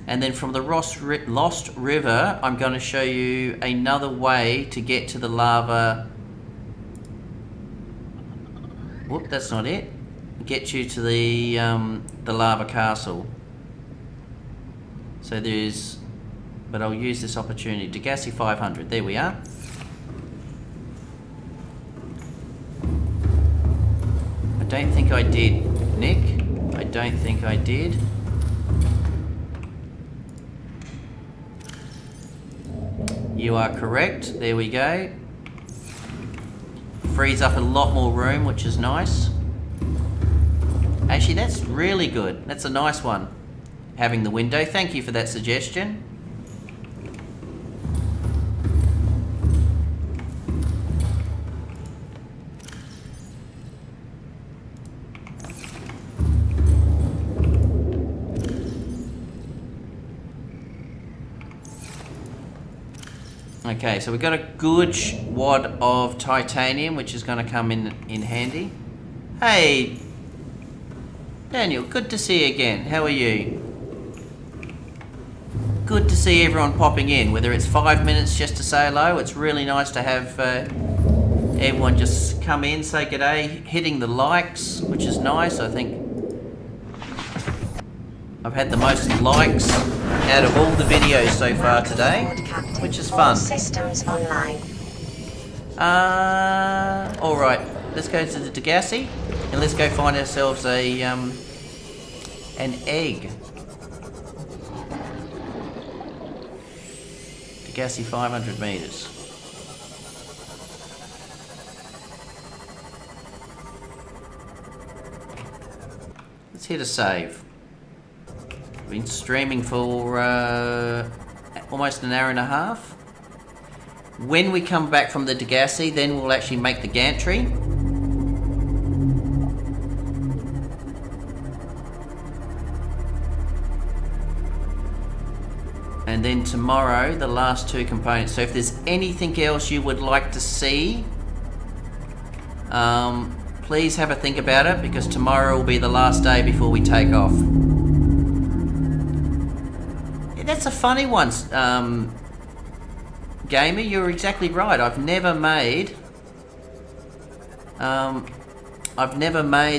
and then from the Lost River I'm going to show you another way to get to the lava. Whoop, that's not it. Get you to the lava castle. So there's, but I'll use this opportunity. Degassi 500, there we are. I don't think I did, Nick. I don't think I did. You are correct, there we go. Frees up a lot more room, which is nice. Actually, that's really good. That's a nice one. Having the window. Thank you for that suggestion. Okay, so we've got a good wad of titanium, which is going to come in handy. Hey, Daniel, good to see you again. How are you? Good to see everyone popping in, whether it's 5 minutes just to say hello. It's really nice to have everyone just come in, say good day, hitting the likes, which is nice. I think I've had the most likes out of all the videos so far today, which is fun. Systems online. Alright, let's go to the Degassi and let's go find ourselves a an egg. Degassi 500 meters. Let's hit a save. Been streaming for almost an hour and a half. When we come back from the Degassi, then we'll actually make the gantry. And then tomorrow, the last two components. So if there's anything else you would like to see, please have a think about it, because tomorrow will be the last day before we take off. Yeah, that's a funny one, Gamer. You're exactly right. I've never made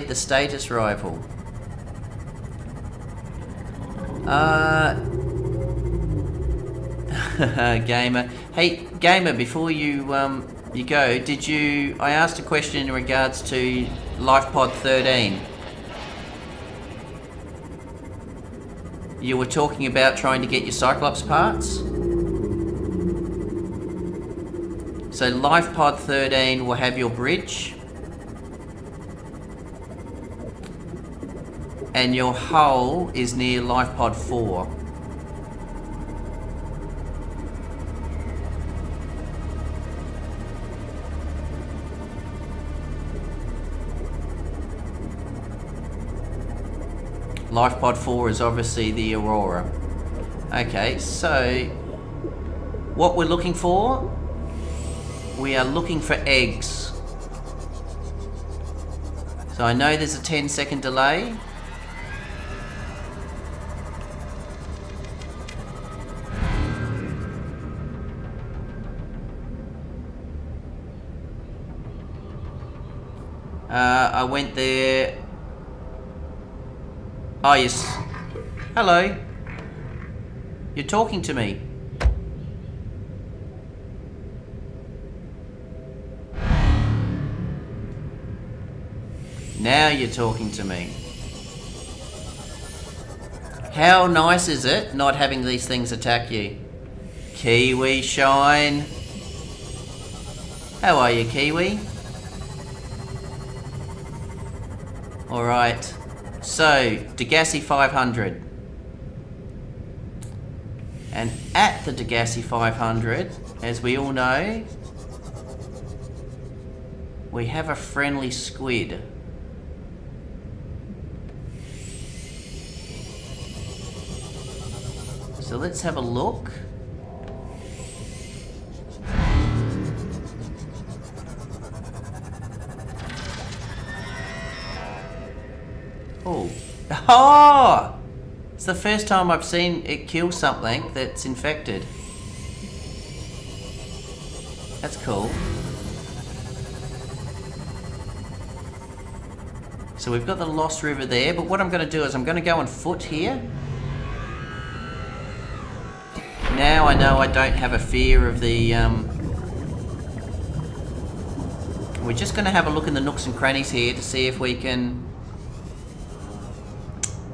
the status rifle. Gamer. Hey, Gamer, before you you go, I asked a question in regards to LifePod 13. You were talking about trying to get your Cyclops parts. So LifePod 13 will have your bridge. And your hull is near LifePod 4. LifePod 4 is obviously the Aurora. Okay, so what we're looking for, we are looking for eggs. So I know there's a 10-second delay. I went there. Oh yes. Hello. You're talking to me. Now you're talking to me. How nice is it not having these things attack you? Kiwi Shine. How are you, Kiwi? Alright. So, Degassi 500. And at the Degassi 500, as we all know, we have a friendly squid. So let's have a look. Oh. Oh! It's the first time I've seen it kill something that's infected. That's cool. So we've got the Lost River there, but what I'm going to do is I'm going to go on foot here. Now I know I don't have a fear of the... We're just going to have a look in the nooks and crannies here to see if we can...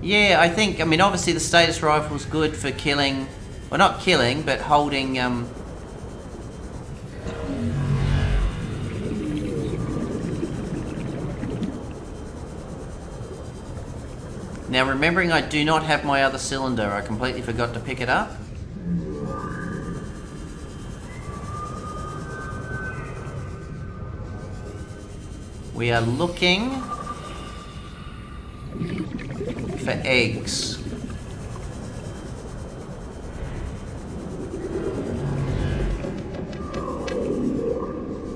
Yeah, I think, I mean, obviously the status rifle's good for killing, well, not killing, but holding, Now, remembering I do not have my other cylinder, I completely forgot to pick it up. We are looking for eggs.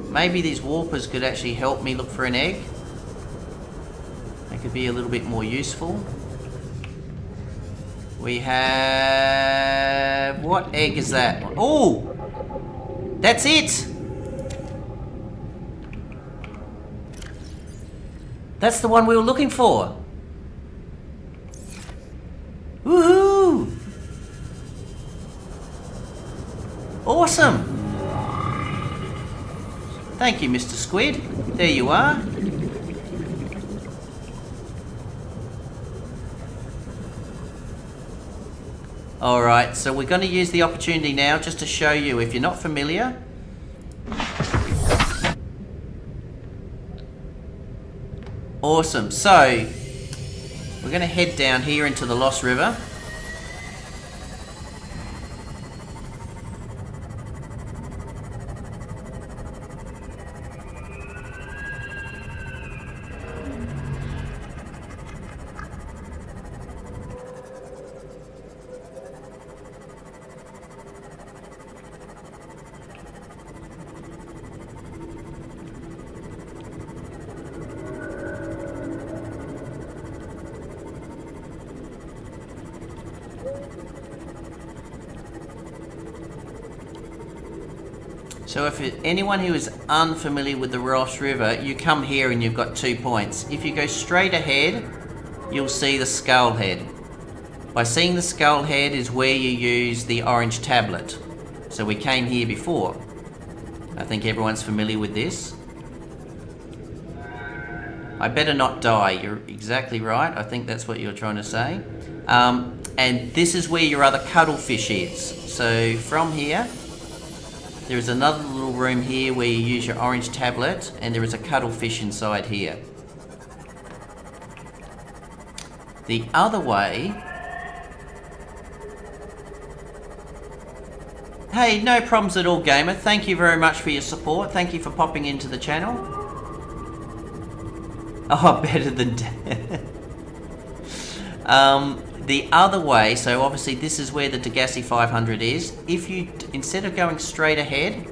Maybe these warpers could actually help me look for an egg. They could be a little bit more useful. We have... What egg is that? Oh! That's it! That's the one we were looking for. Woohoo! Awesome! Thank you, Mr. Squid. There you are. Alright, so we're going to use the opportunity now just to show you, if you're not familiar. Awesome, so we're going to head down here into the Lost River. So if anyone who is unfamiliar with the Ross River, you come here and you've got 2 points. If you go straight ahead, you'll see the skull head. By seeing the skull head is where you use the orange tablet. So we came here before. I think everyone's familiar with this. I better not die. You're exactly right. I think that's what you're trying to say. And this is where your other cuttlefish is. So from here, there is another little room here where you use your orange tablet, and there is a cuttlefish inside here. The other way... Hey, no problems at all, gamer. Thank you very much for your support. Thank you for popping into the channel. Oh, better than dead. The other way, so obviously this is where the Degassi 500 is. If you, instead of going straight ahead,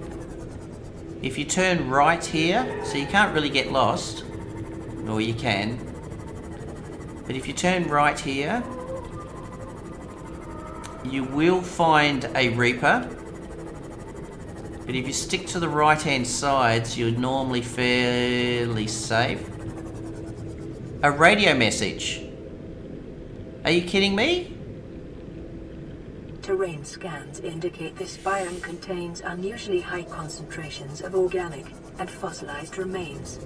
if you turn right here, so you can't really get lost, or you can, but if you turn right here, you will find a Reaper, but if you stick to the right hand sides, you're normally fairly safe. A radio message. Are you kidding me? Terrain scans indicate this biome contains unusually high concentrations of organic and fossilized remains.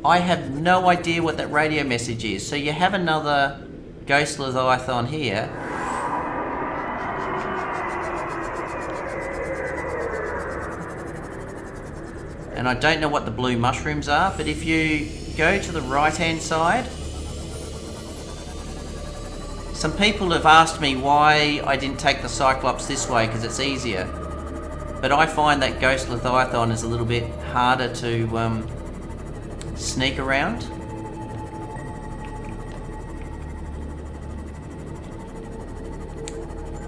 I have no idea what that radio message is. So you have another ghost leviathan here. And I don't know what the blue mushrooms are, but if you go to the right-hand side, some people have asked me why I didn't take the Cyclops this way, because it's easier. But I find that ghost leviathan is a little bit harder to sneak around.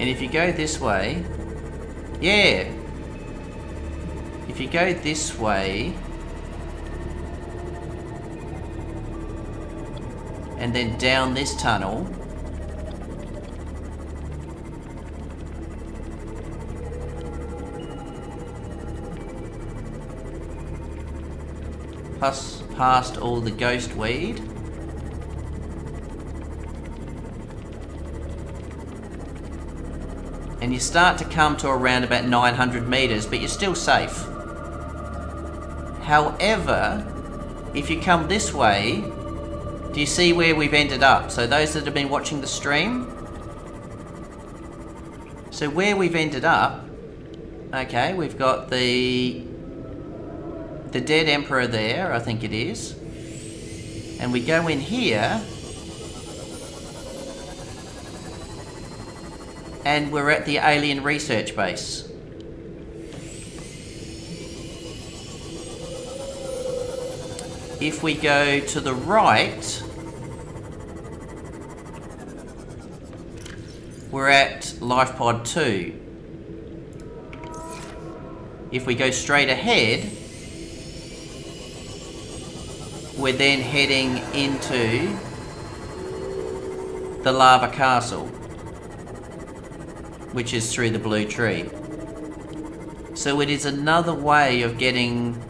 And if you go this way, yeah, if you go this way, and then down this tunnel, plus past all the ghost weed, and you start to come to around about 900 meters, but you're still safe. However, if you come this way, do you see where we've ended up? So those that have been watching the stream, so where we've ended up, okay, we've got the dead emperor there, I think it is, and we go in here, and we're at the alien research base. If we go to the right, we're at Life Pod 2. If we go straight ahead, we're then heading into the lava castle, which is through the blue tree. So it is another way of getting...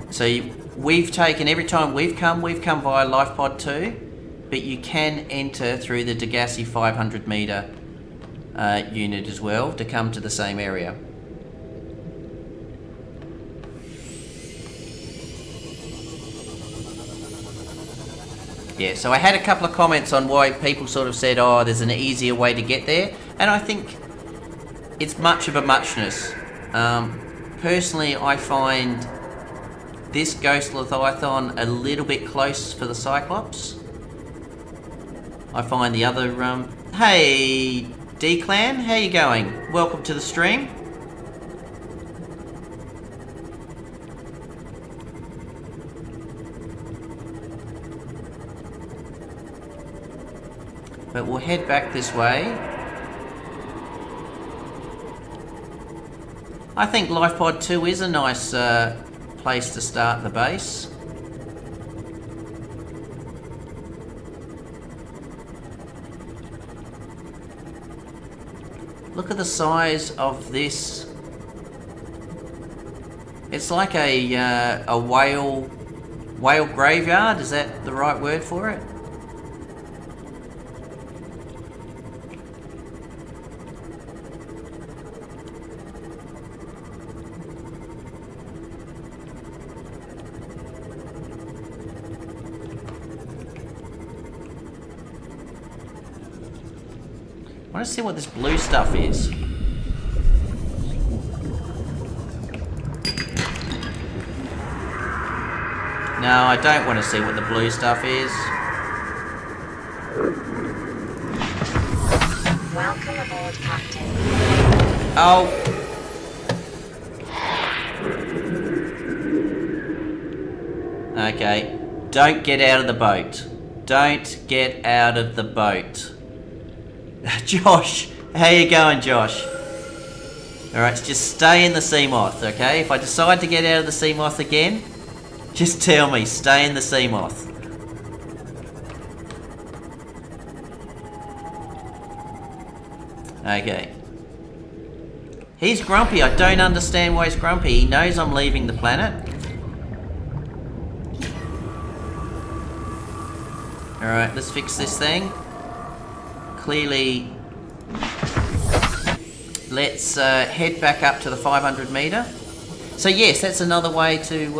So we've taken, every time we've come via Life Pod 2, but you can enter through the Degassi 500 meter unit as well to come to the same area. Yeah, so I had a couple of comments on why people sort of said, oh, there's an easier way to get there, and I think it's much of a muchness. Personally, I find this ghost leviathan a little bit close for the Cyclops. I find the other, hey D-Clan, how you going? Welcome to the stream. But we'll head back this way. I think Life Pod 2 is a nice place to start the base. Look at the size of this. It's like a whale graveyard. Is that the right word for it? I want to see what this blue stuff is. No, I don't want to see what the blue stuff is. Welcome aboard, Captain. Oh. Okay. Don't get out of the boat. Don't get out of the boat. Josh, how you going, Josh? Alright, just stay in the Seamoth, okay? If I decide to get out of the Seamoth again, just tell me, stay in the Seamoth. Okay. He's grumpy, I don't understand why he's grumpy. He knows I'm leaving the planet. Alright, let's fix this thing. Clearly, let's head back up to the 500 meter. So yes, that's another way to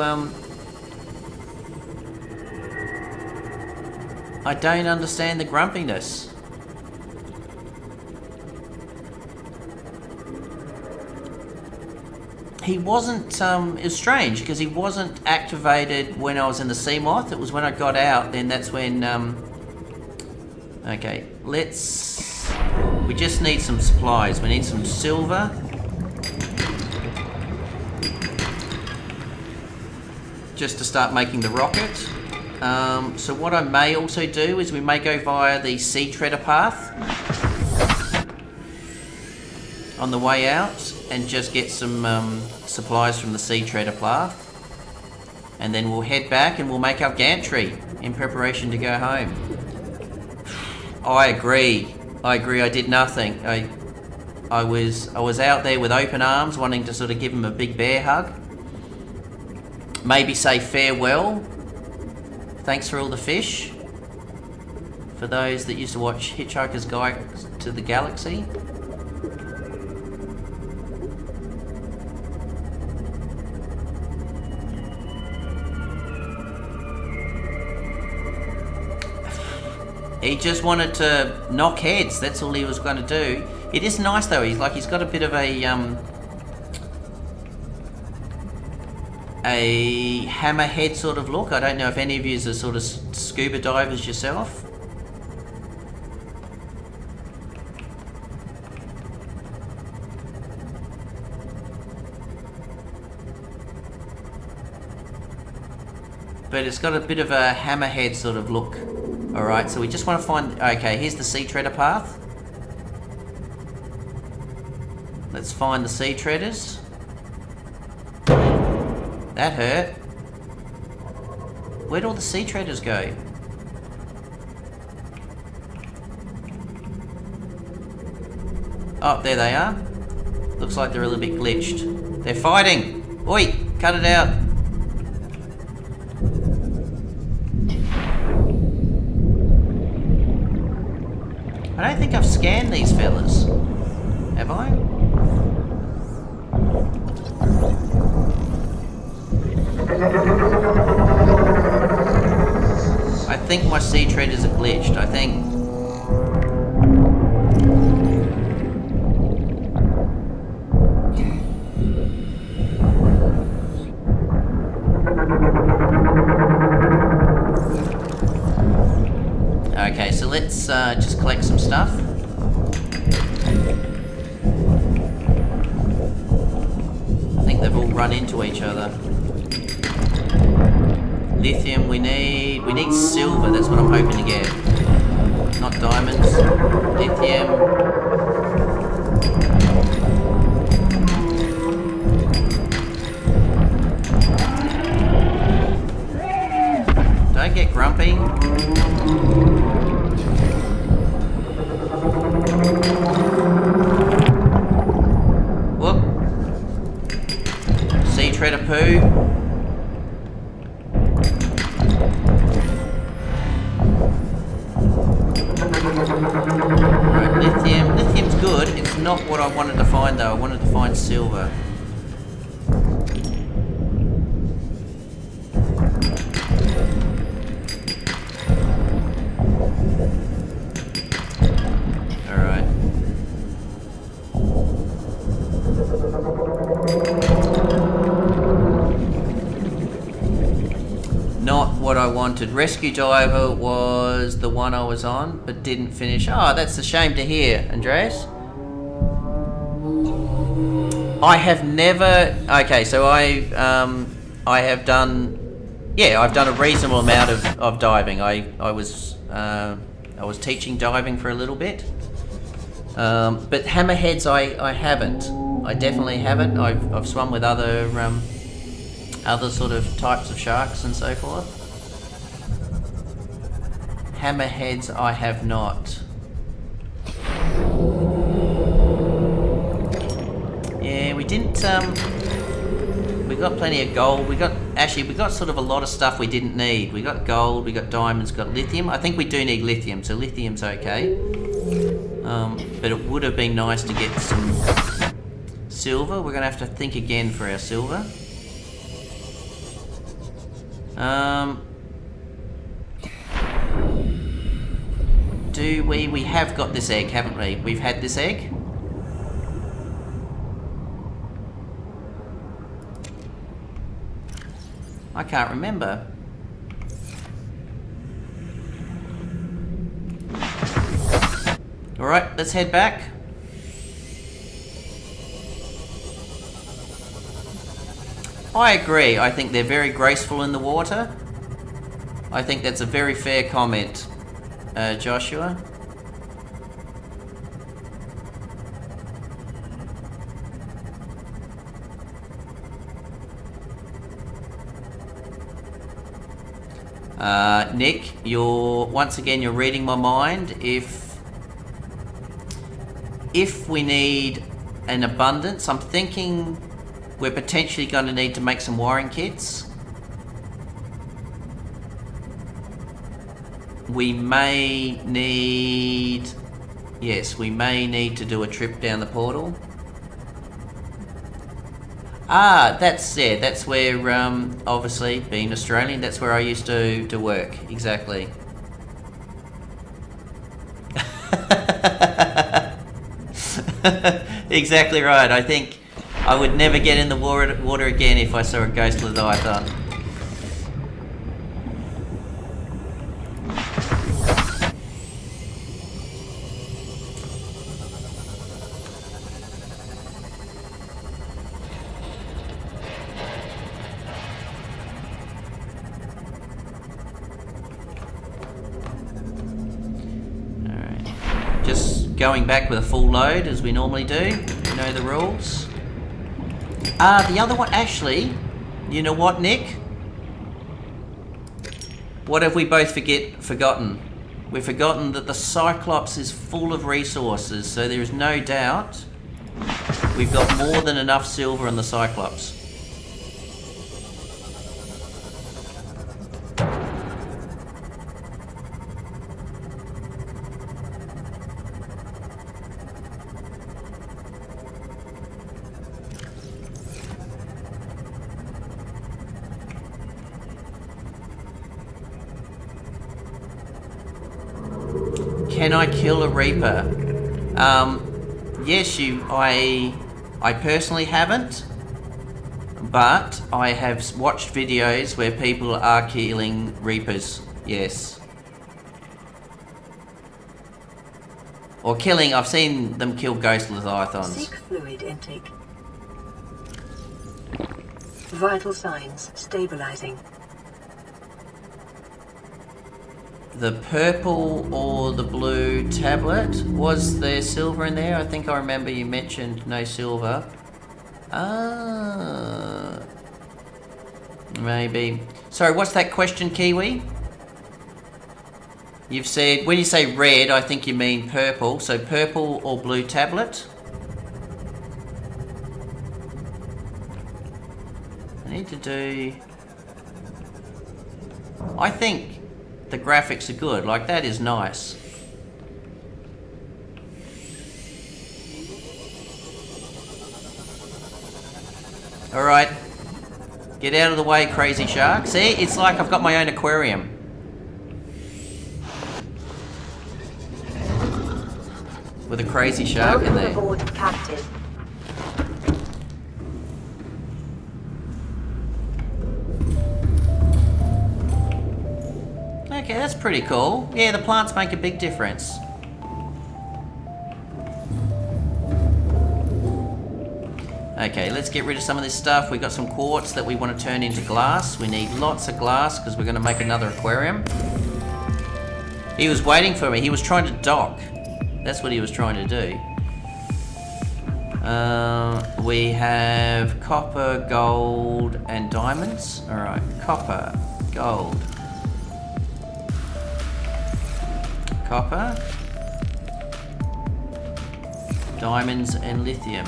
I don't understand the grumpiness. He wasn't, it was strange because he wasn't activated when I was in the sea moth. It was when I got out, then that's when, okay, we just need some supplies. We need some silver. Just to start making the rocket. So what I may also do is we may go via the sea treader path on the way out and just get some supplies from the sea treader path, and then we'll head back and we'll make our gantry in preparation to go home. I agree. I did nothing. I was out there with open arms, wanting to sort of give him a big bear hug. Maybe say farewell. Thanks for all the fish. For those that used to watch Hitchhiker's Guide to the Galaxy. He just wanted to knock heads. That's all he was going to do. It is nice though. He's got a bit of a hammerhead sort of look. I don't know if any of you are sort of scuba divers yourself. But it's got a bit of a hammerhead sort of look. Alright, so we just want to find... Okay, here's the sea treader path. Let's find the sea treaders. That hurt. Where'd all the sea treaders go? Oh, there they are. Looks like they're a little bit glitched. They're fighting! Oi! Cut it out! I don't think I've scanned these fellas. Have I? I think my sea treaders are glitched. I think... Okay, so let's just collect some stuff. I think they've all run into each other. Lithium we need silver, that's what I'm hoping to get. Not diamonds. Lithium. Don't get grumpy. Whoop. Sea treader poo. Right, lithium. Lithium's good. It's not what I wanted to find though. I wanted to find silver. Rescue diver was the one I was on, but didn't finish. Oh, that's a shame to hear, Andreas. I have never. Okay, so I have done. Yeah, I've done a reasonable amount of diving. I was teaching diving for a little bit, but hammerheads I haven't. I definitely haven't. I've swum with other sort of types of sharks and so forth. Hammerheads I have not. Yeah, we didn't, we got plenty of gold. We got sort of a lot of stuff we didn't need. We got gold, we got diamonds, got lithium. I think we do need lithium, so lithium's okay. But it would have been nice to get some silver. We're gonna have to think again for our silver. Do we? We have got this egg, haven't we? We've had this egg. I can't remember. Alright, let's head back. I agree. I think they're very graceful in the water. I think that's a very fair comment, Joshua. Nick, once again you're reading my mind. If we need an abundance, I'm thinking we're potentially going to need to make some wiring kits. We may need... Yes, we may need to do a trip down the portal. Ah, that's where, obviously, being Australian, that's where I used to work, exactly. Exactly right, I think I would never get in the water again if I saw a ghost leviathan. Going back with a full load as we normally do. You know the rules. The other one, actually, you know what, Nick? What have we both forgotten? We've forgotten that the Cyclops is full of resources, so there is no doubt we've got more than enough silver in the Cyclops. Can I kill a Reaper? Yes, I personally haven't, but I have watched videos where people are killing Reapers, yes. Or killing, I've seen them kill ghost leviathans. Seek fluid intake. Vital signs stabilizing. The purple or the blue tablet, was there silver in there? I think I remember you mentioned no silver. Ah, maybe. Sorry, what's that question, Kiwi? You've said, when you say red, I think you mean purple. So purple or blue tablet. I need to do... I think the graphics are good, like that is nice. Alright, get out of the way, crazy shark. See, it's like I've got my own aquarium. With a crazy shark in there. Welcome aboard, Captain. Okay, that's pretty cool. Yeah, the plants make a big difference. Okay, let's get rid of some of this stuff. We've got some quartz that we want to turn into glass. We need lots of glass because we're going to make another aquarium. He was waiting for me. He was trying to dock. That's what he was trying to do. We have copper, gold, and diamonds. Alright, copper, gold. Copper, diamonds and lithium.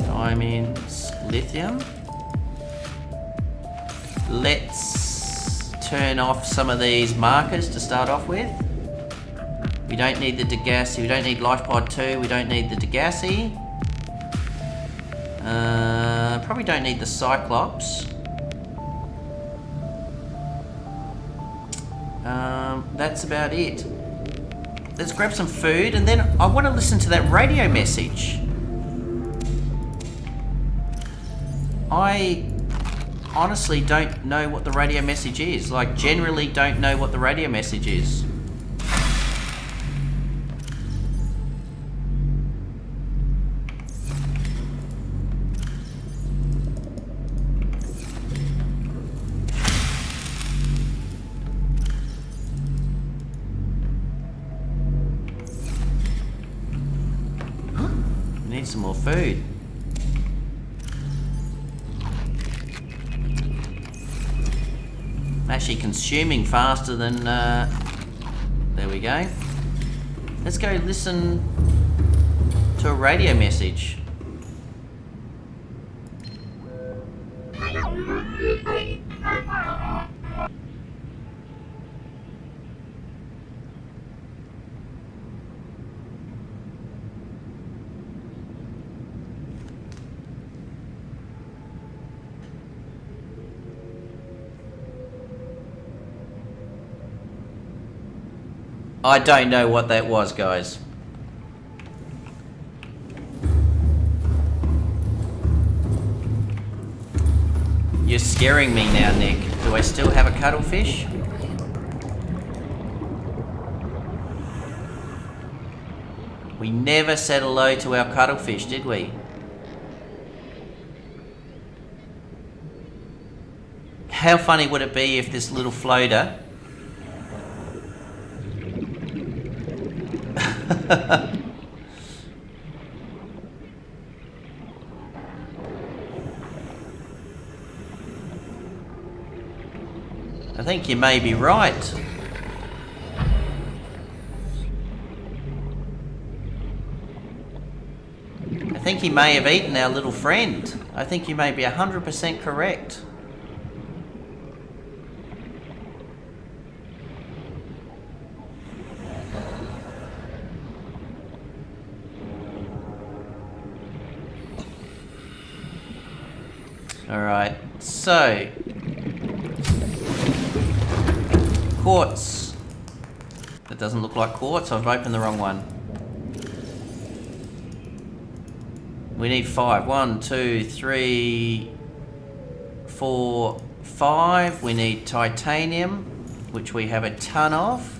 Diamonds, lithium. Let's turn off some of these markers to start off with. We don't need the Degassi, we don't need LifePod 2, we don't need the Degassi. Probably don't need the Cyclops. That's about it. Let's grab some food, and then I want to listen to that radio message. I honestly don't know what the radio message is. Like, generally don't know what the radio message is. Need some more food. I'm actually consuming faster than, there we go. Let's go listen to a radio message. I don't know what that was, guys. You're scaring me now, Nick. Do I still have a cuttlefish? We never said hello to our cuttlefish, did we? How funny would it be if this little floater I think you may be right. I think he may have eaten our little friend. I think you may be 100% correct. Alright, so quartz. That doesn't look like quartz, I've opened the wrong one. We need 5. 1, 2, 3, 4, 5. We need titanium, which we have a ton of.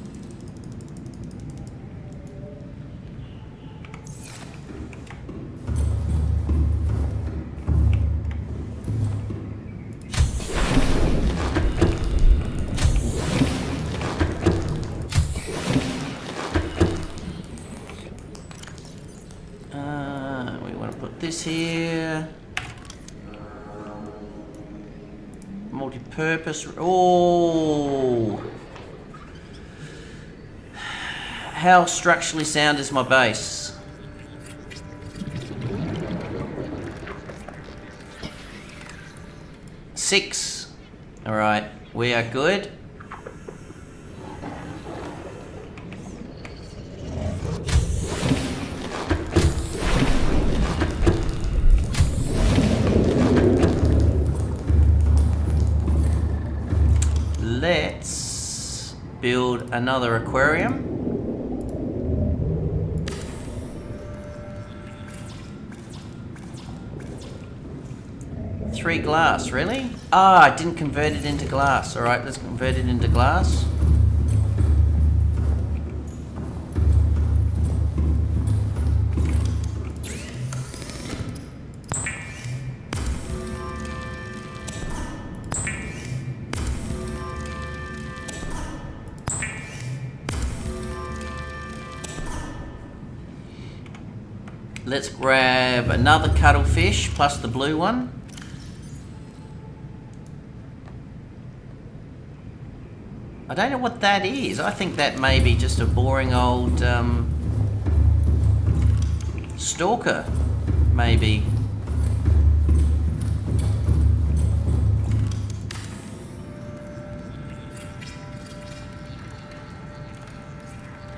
This here, multi-purpose. Oh, how structurally sound is my base? Six. All right, we are good. Let's build another aquarium. Three glass, really? Ah, I didn't convert it into glass. All right, let's convert it into glass. Let's grab another cuttlefish plus the blue one. I don't know what that is. I think that may be just a boring old stalker, maybe.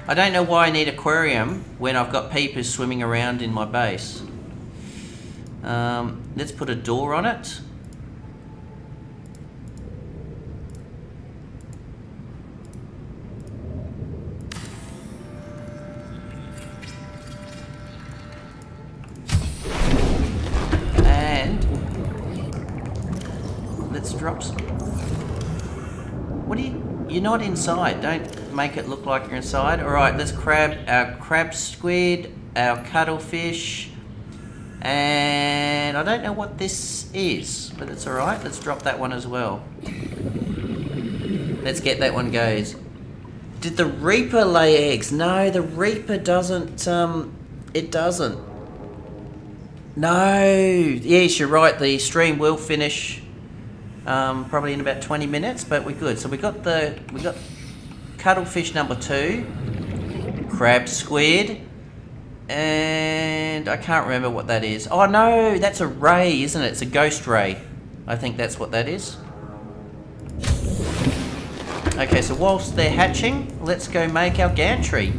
I don't know why I need aquarium when I've got peepers swimming around in my base. Let's put a door on it. You're not inside. Don't make it look like you're inside. Alright, let's grab our crab squid, our cuttlefish, and I don't know what this is, but it's alright. Let's drop that one as well. Let's get that one goes. Did the Reaper lay eggs? No, the Reaper doesn't, it doesn't. No, yes, you're right, the stream will finish probably in about 20 minutes, but we're good. So we got cuttlefish number 2, crab squid, and I can't remember what that is. Oh no, that's a ray, isn't it? It's a ghost ray. I think that's what that is. Okay, so whilst they're hatching, let's go make our gantry.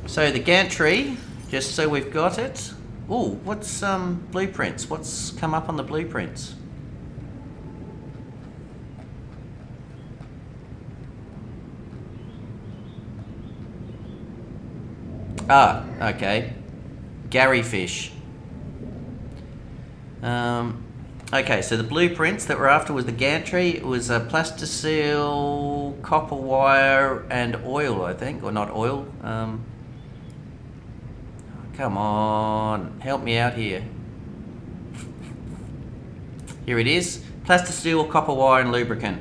So the gantry, just so we've got it. Oh, what's blueprints? What's come up on the blueprints? Ah, okay. Gary fish. Okay, so the blueprints that we're after was the gantry. It was a plasticine, copper wire, and oil, I think, or not oil. Come on, help me out here. Here it is: plasticine, copper wire, and lubricant.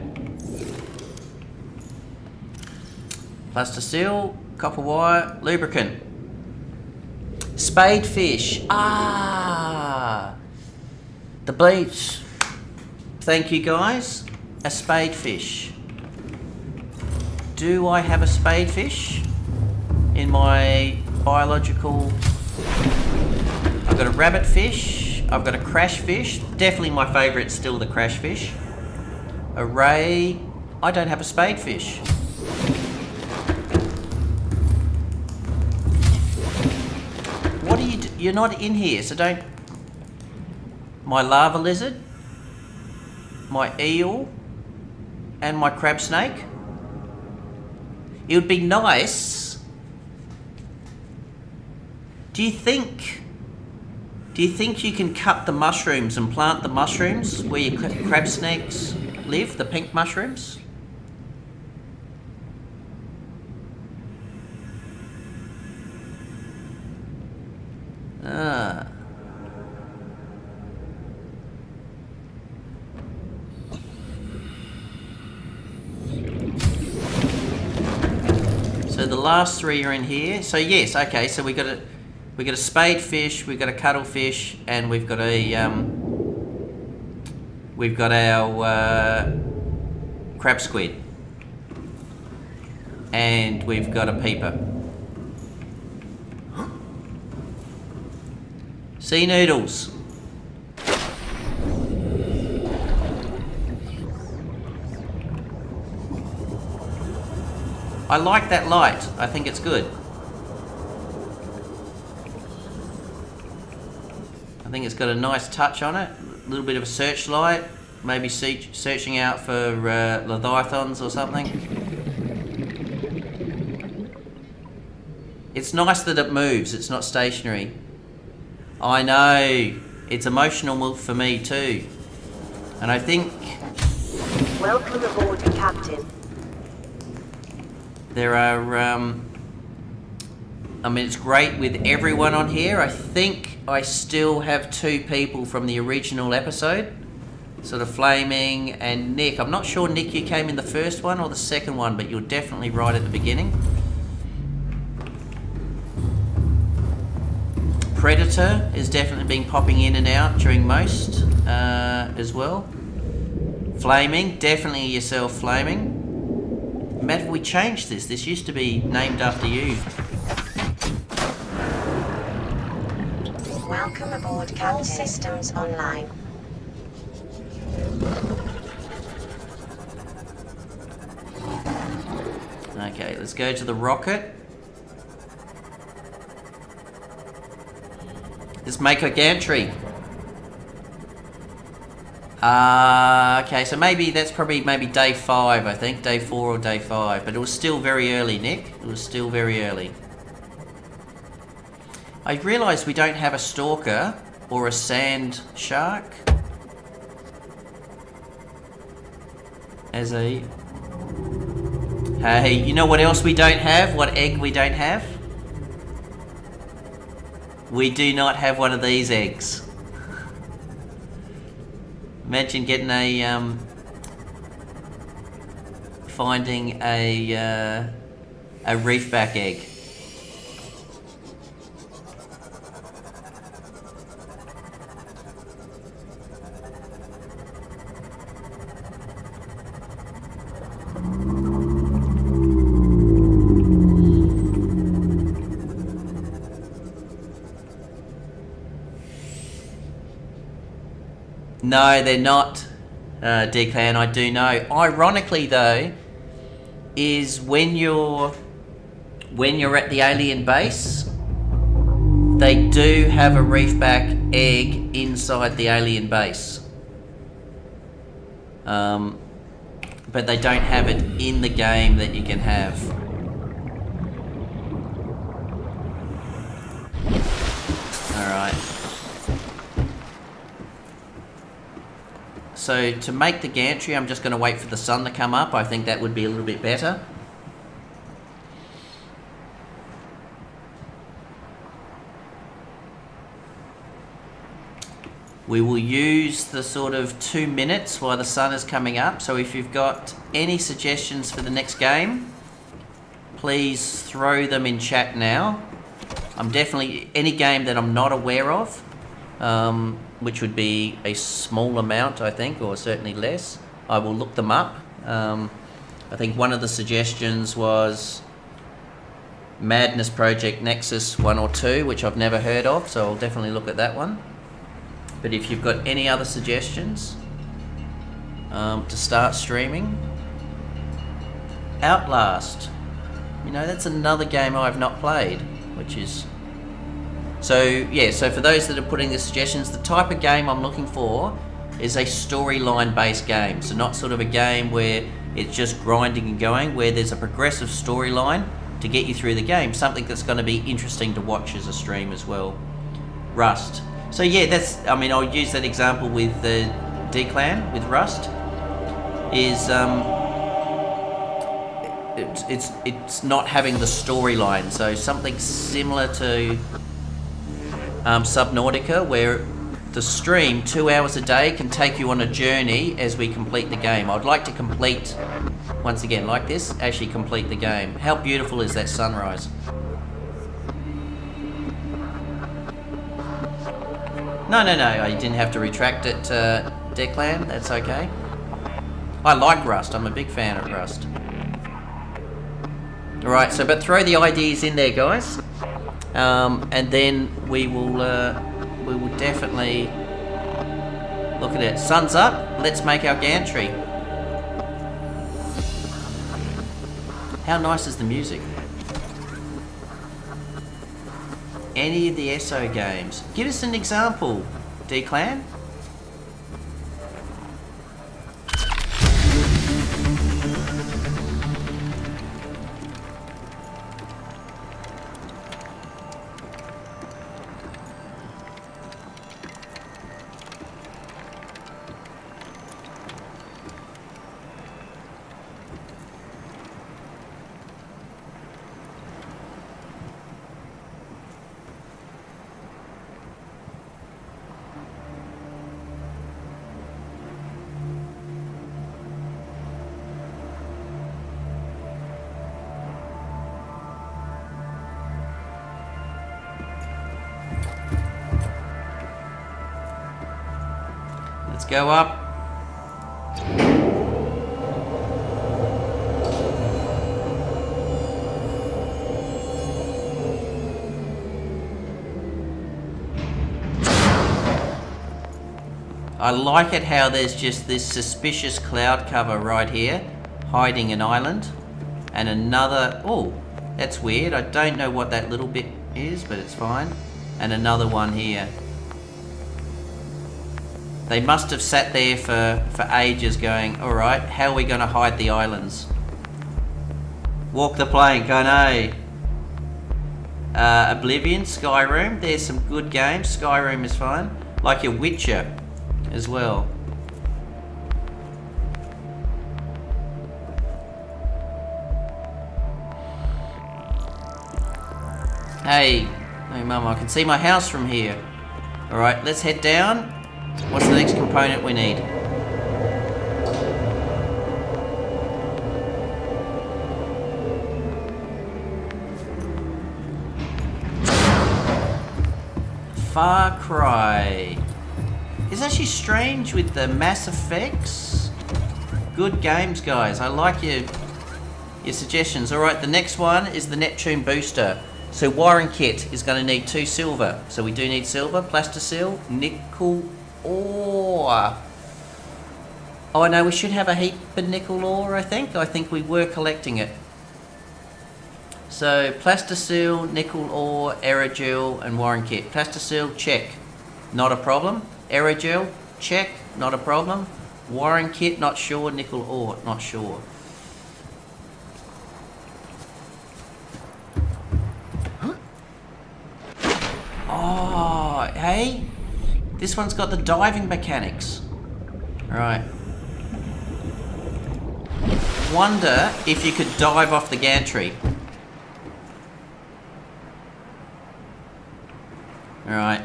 Plasticine, copper wire, lubricant. Spade fish. Ah. The bleach. Thank you guys. A spade fish. Do I have a spade fish in my biological? I've got a rabbit fish. I've got a crash fish. Definitely my favourite still the crash fish. A ray. I don't have a spade fish. What do you do? You're not in here, so don't. My lava lizard, my eel, and my crab snake. It would be nice. Do you think you can cut the mushrooms and plant the mushrooms where your crab snakes live, the pink mushrooms? Ah. So the last 3 are in here. So yes, okay. So we got a spade fish, we got a cuttlefish, and we've got our crab squid, and we've got a peeper. Sea noodles. I like that light. I think it's good. I think it's got a nice touch on it. A little bit of a searchlight. Maybe searching out for leviathans or something. It's nice that it moves. It's not stationary. I know. It's emotional for me too. And I think... Welcome aboard, Captain. There are, I mean, it's great with everyone on here. I think I still have 2 people from the original episode, sort of Flaming and Nick. I'm not sure, Nick, you came in the first one or the second one, but you're definitely right at the beginning. Predator has definitely been popping in and out during most as well. Flaming, definitely yourself, Flaming. Matt, we changed this. This used to be named after you. Welcome aboard, Captain. All systems online. Okay, let's go to the rocket. Let's make a gantry. Okay, so maybe that's probably day 5, I think. Day 4 or day 5. But it was still very early, Nick. It was still very early. I realised we don't have a stalker or a sand shark. as a... Hey, you know what else we don't have? What egg we don't have? We do not have one of these eggs. Imagine getting a, finding a reefback egg. No, they're not, Declan, I do know. Ironically though, is when you're at the alien base, they do have a reefback egg inside the alien base. But they don't have it in the game that you can have. Alright. So to make the gantry, I'm just going to wait for the sun to come up. I think that would be a little bit better. We will use the sort of 2 minutes while the sun is coming up. So if you've got any suggestions for the next game, please throw them in chat now. I'm definitely, any game that I'm not aware of, which would be a small amount, I think, or certainly less, I will look them up. I think one of the suggestions was Madness Project Nexus 1 or 2, which I've never heard of, so I'll definitely look at that one. But if you've got any other suggestions to start streaming, Outlast, you know, that's another game I've not played, which is... So, yeah, so for those that are putting the suggestions, the type of game I'm looking for is a storyline based game. So not sort of a game where it's just grinding and going, where there's a progressive storyline to get you through the game. Something that's going to be interesting to watch as a stream as well. Rust. So yeah, that's, I mean, I'll use that example with the D-Clan, with Rust, is it's not having the storyline. So something similar to Subnautica, where the stream 2 hours a day can take you on a journey as we complete the game. I'd like to complete, once again like this, actually complete the game. How beautiful is that sunrise? No, I didn't have to retract it, Declan, that's okay. I like Rust, I'm a big fan of Rust. Alright, so but throw the ideas in there, guys. And then we will definitely look at it. Sun's up, let's make our gantry. How nice is the music? Any of the SO games. Give us an example, D-Clan. Go up. I like it how there's just this suspicious cloud cover right here, hiding an island, and another, oh, that's weird. I don't know what that little bit is, but it's fine. And another one here. They must have sat there for ages going, alright, how are we going to hide the islands? Walk the plank, I know. Oblivion, Skyrim, there's some good games. Skyrim is fine. Like your Witcher as well. Hey, hey Mum, I can see my house from here. Alright, let's head down. What's the next component we need? Far Cry. It's actually strange with the Mass Effects. Good games, guys. I like your suggestions. Alright, the next one is the Neptune booster. So wiring kit is going to need 2 silver. So we do need silver, plasticil, nickel ore. Oh, I know, we should have a heap of nickel ore, I think. I think we were collecting it. So plasticil, nickel ore, aerogel, and wiring kit. Plasticil, check. Not a problem. Aerogel, check. Not a problem. Wiring kit, not sure. Nickel ore, not sure. Oh, hey, this one's got the diving mechanics. Right. Wonder if you could dive off the gantry. Alright.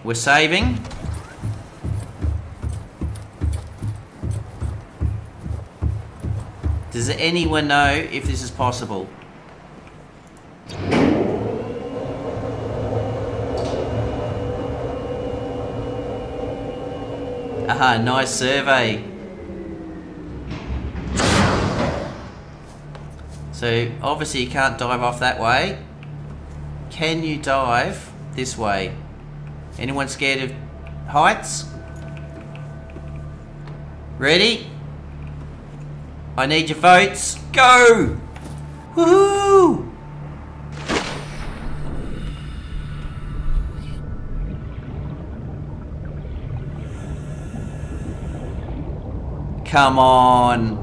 We're saving. Does anyone know if this is possible? Aha, nice survey. So obviously you can't dive off that way. Can you dive this way? Anyone scared of heights? Ready? I need your votes. Go! Woohoo! Come on.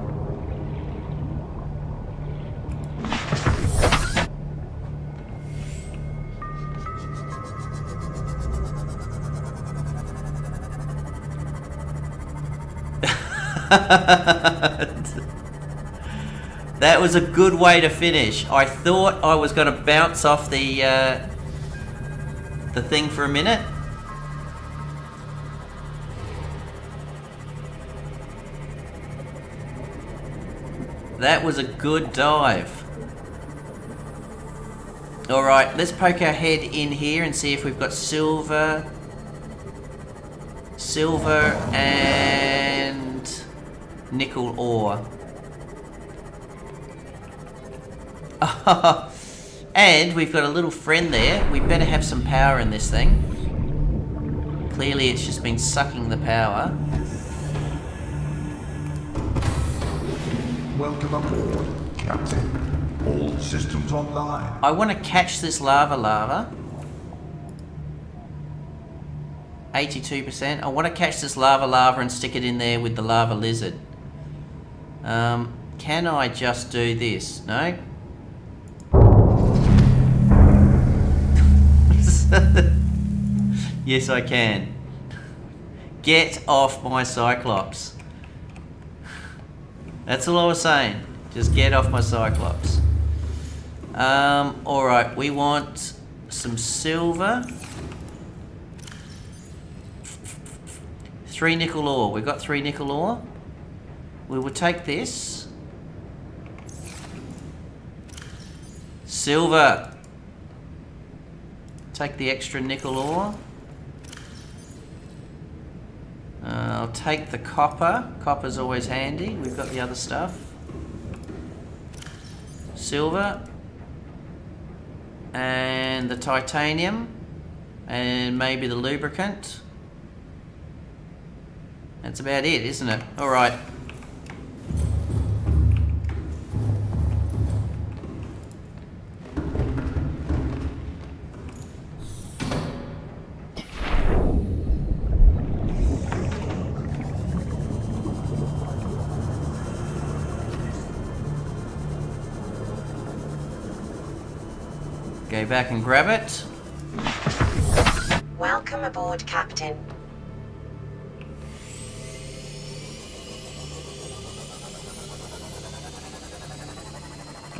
That was a good way to finish. I thought I was going to bounce off the thing for a minute. That was a good dive. Alright, let's poke our head in here and see if we've got silver. Silver and nickel ore. And we've got a little friend there. We better have some power in this thing. Clearly it's just been sucking the power. Welcome aboard, Captain. All systems online. I want to catch this lava. 82%. I want to catch this lava and stick it in there with the lava lizard. Can I just do this? No? Yes, I can. Get off my Cyclops. That's all I was saying. Just get off my Cyclops. Alright, we want some silver. 3 nickel ore. We've got 3 nickel ore. We will take this. Silver. Take the extra nickel ore. I'll take the copper. Copper's always handy. We've got the other stuff. Silver. And the titanium. And maybe the lubricant. That's about it, isn't it? Alright. Go back and grab it. Welcome aboard, Captain.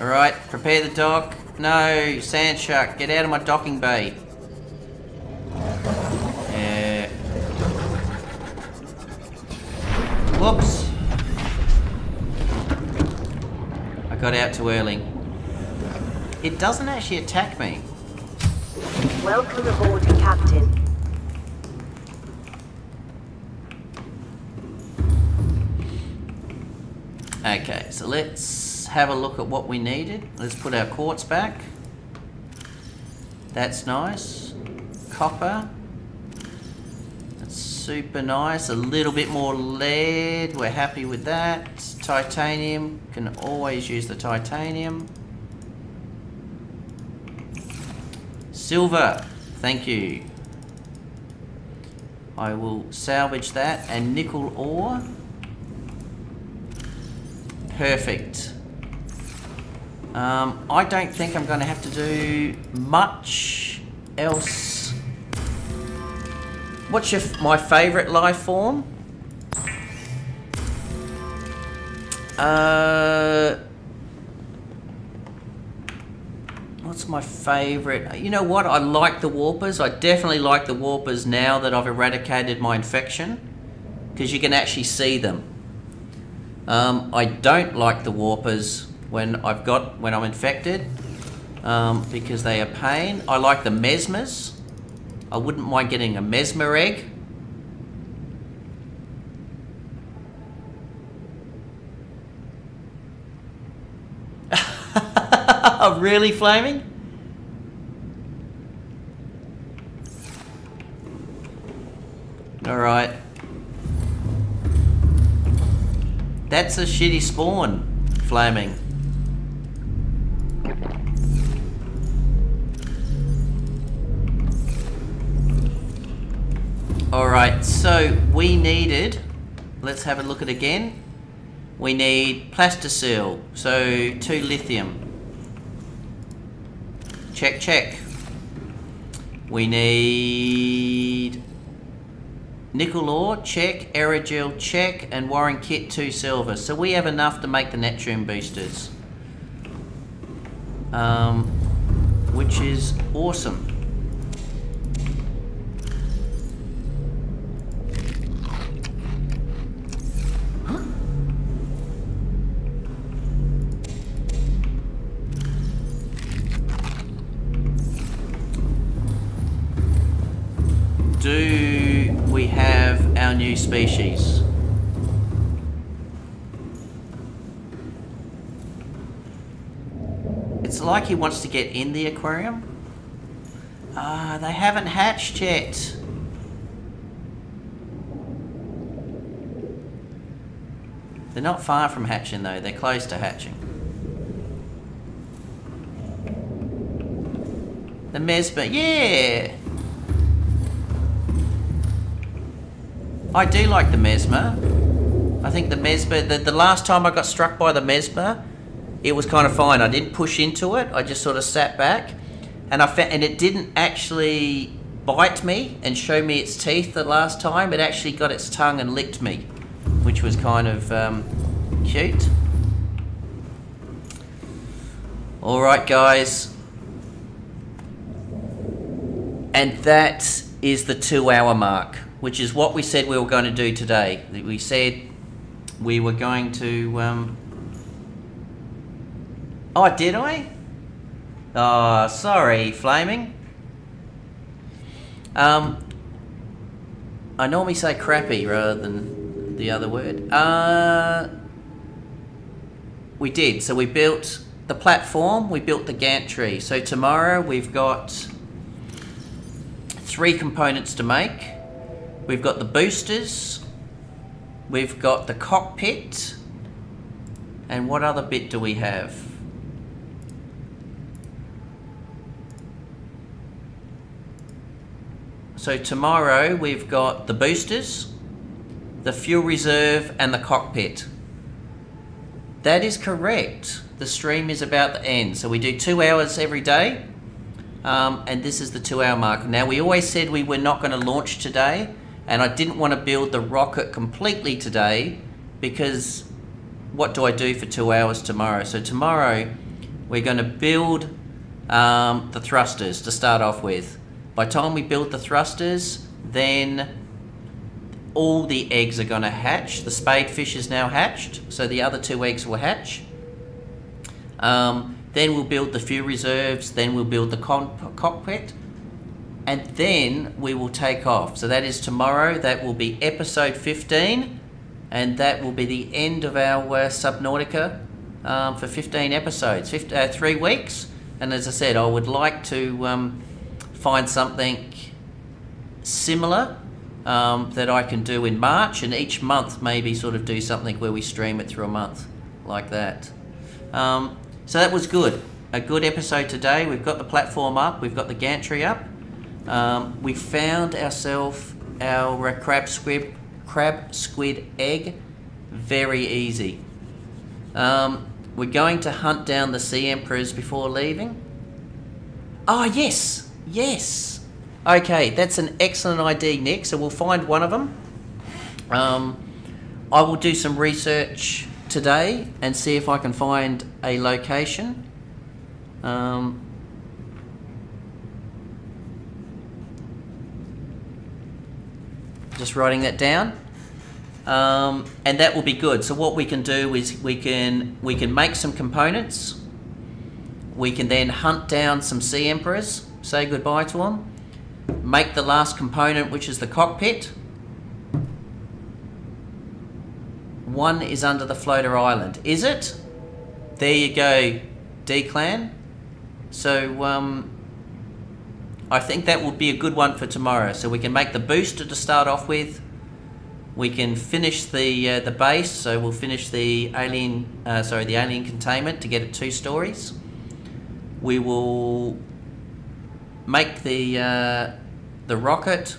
Alright, prepare the dock. No, sand shark, get out of my docking bay. Yeah. Whoops. I got out too early. It doesn't actually attack me. Welcome aboard, Captain. Okay, so let's have a look at what we needed. Let's put our quartz back. That's nice. Copper. That's super nice. A little bit more lead. We're happy with that. Titanium. Can always use the titanium. Silver. Thank you. I will salvage that. And nickel ore. Perfect. I don't think I'm going to have to do much else. What's my favourite life form? What's my favourite? You know what? I like the warpers. I definitely like the warpers now that I've eradicated my infection, because you can actually see them. I don't like the warpers when I'm infected, because they are pain. I like the mesmers. I wouldn't mind getting a mesmer egg. Really, Flaming? Alright. That's a shitty spawn, Flaming. Alright, so we needed, let's have a look at it again. We need plasticine, so 2 lithium. Check, check. We need nickel ore, check. Aerogel, check. And wiring kit, 2 silver. So we have enough to make the Neptune boosters. Which is awesome. Do we have our new species? It's like he wants to get in the aquarium. They haven't hatched yet. They're not far from hatching though, they're close to hatching. The mesmer, yeah! I do like the mesmer. I think the mesmer, the last time I got struck by the mesmer, it was kind of fine. I didn't push into it, I just sort of sat back, and and it didn't actually bite me and show me its teeth the last time. It actually got its tongue and licked me, which was kind of cute. Alright guys, and that is the 2-hour mark, which is what we said we were going to do today. We said we were going to... Oh, did I? Oh, sorry, Flaming. I normally say crappy rather than the other word. We did. So we built the platform, we built the gantry. So tomorrow we've got 3 components to make. We've got the boosters, we've got the cockpit, and what other bit do we have? So tomorrow we've got the boosters, the fuel reserve, and the cockpit. That is correct. The stream is about to end. So we do 2 hours every day, and this is the 2-hour mark. Now we always said we were not going to launch today, and I didn't want to build the rocket completely today, because what do I do for 2 hours tomorrow? So tomorrow we're going to build the thrusters to start off with. By the time we build the thrusters, then all the eggs are going to hatch. The spadefish is now hatched, so the other 2 eggs will hatch. Then we'll build the fuel reserves, then we'll build the cockpit, and then we will take off. So that is tomorrow. That will be episode 15, and that will be the end of our Subnautica for 15 episodes, 3 weeks. And as I said, I would like to find something similar that I can do in March, and each month maybe sort of do something where we stream it through a month like that. So that was good. A good episode today. We've got the platform up. We've got the gantry up. We found ourselves our crab squid egg. Very easy. We're going to hunt down the sea emperors before leaving. Oh, yes. Yes. Okay, that's an excellent idea, Nick. So we'll find one of them. I will do some research today and see if I can find a location. Just writing that down, and that will be good. So what we can do is we can make some components. We can then hunt down some sea emperors, say goodbye to them, make the last component, which is the cockpit. One is under the floater island. Is it? There you go, D-Clan. So I think that will be a good one for tomorrow. So we can make the booster to start off with. We can finish the base. So we'll finish the alien containment to get it 2 stories. We will make the rocket.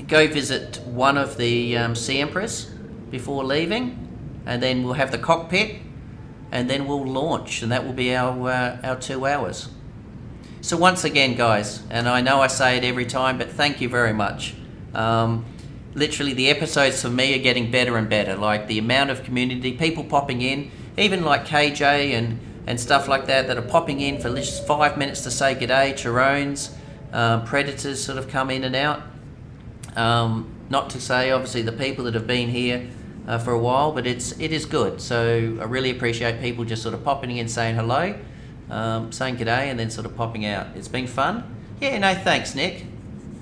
Go visit one of the sea emperors before leaving, and then we'll have the cockpit, and then we'll launch, and that will be our 2 hours. So once again, guys, and I know I say it every time, but thank you very much. Literally, the episodes for me are getting better and better. Like the amount of community, people popping in, even like KJ and stuff like that are popping in for just 5 minutes to say g'day. Chirones, predators sort of come in and out. Not to say obviously the people that have been here for a while, but it is good. So I really appreciate people just sort of popping in, saying hello, saying g'day, and then sort of popping out. It's been fun. Yeah, no, thanks, Nick.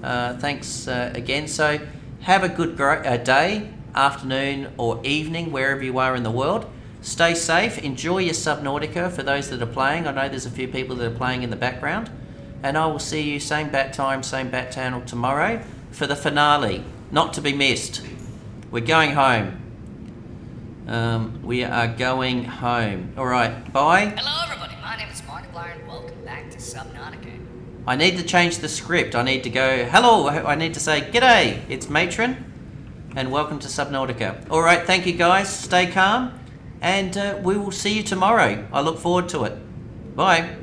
Thanks again. So have a good day, afternoon, or evening, wherever you are in the world. Stay safe. Enjoy your Subnautica for those that are playing. I know there's a few people that are playing in the background. And I will see you same bat time, same bat channel tomorrow for the finale. Not to be missed. We're going home. We are going home. All right, bye. Hello, everybody. My name is Markiplier, and welcome back to Subnautica. I need to change the script. I need to go, hello. I need to say, g'day, it's Matrenn, and welcome to Subnautica. All right, thank you, guys. Stay calm, and we will see you tomorrow. I look forward to it. Bye.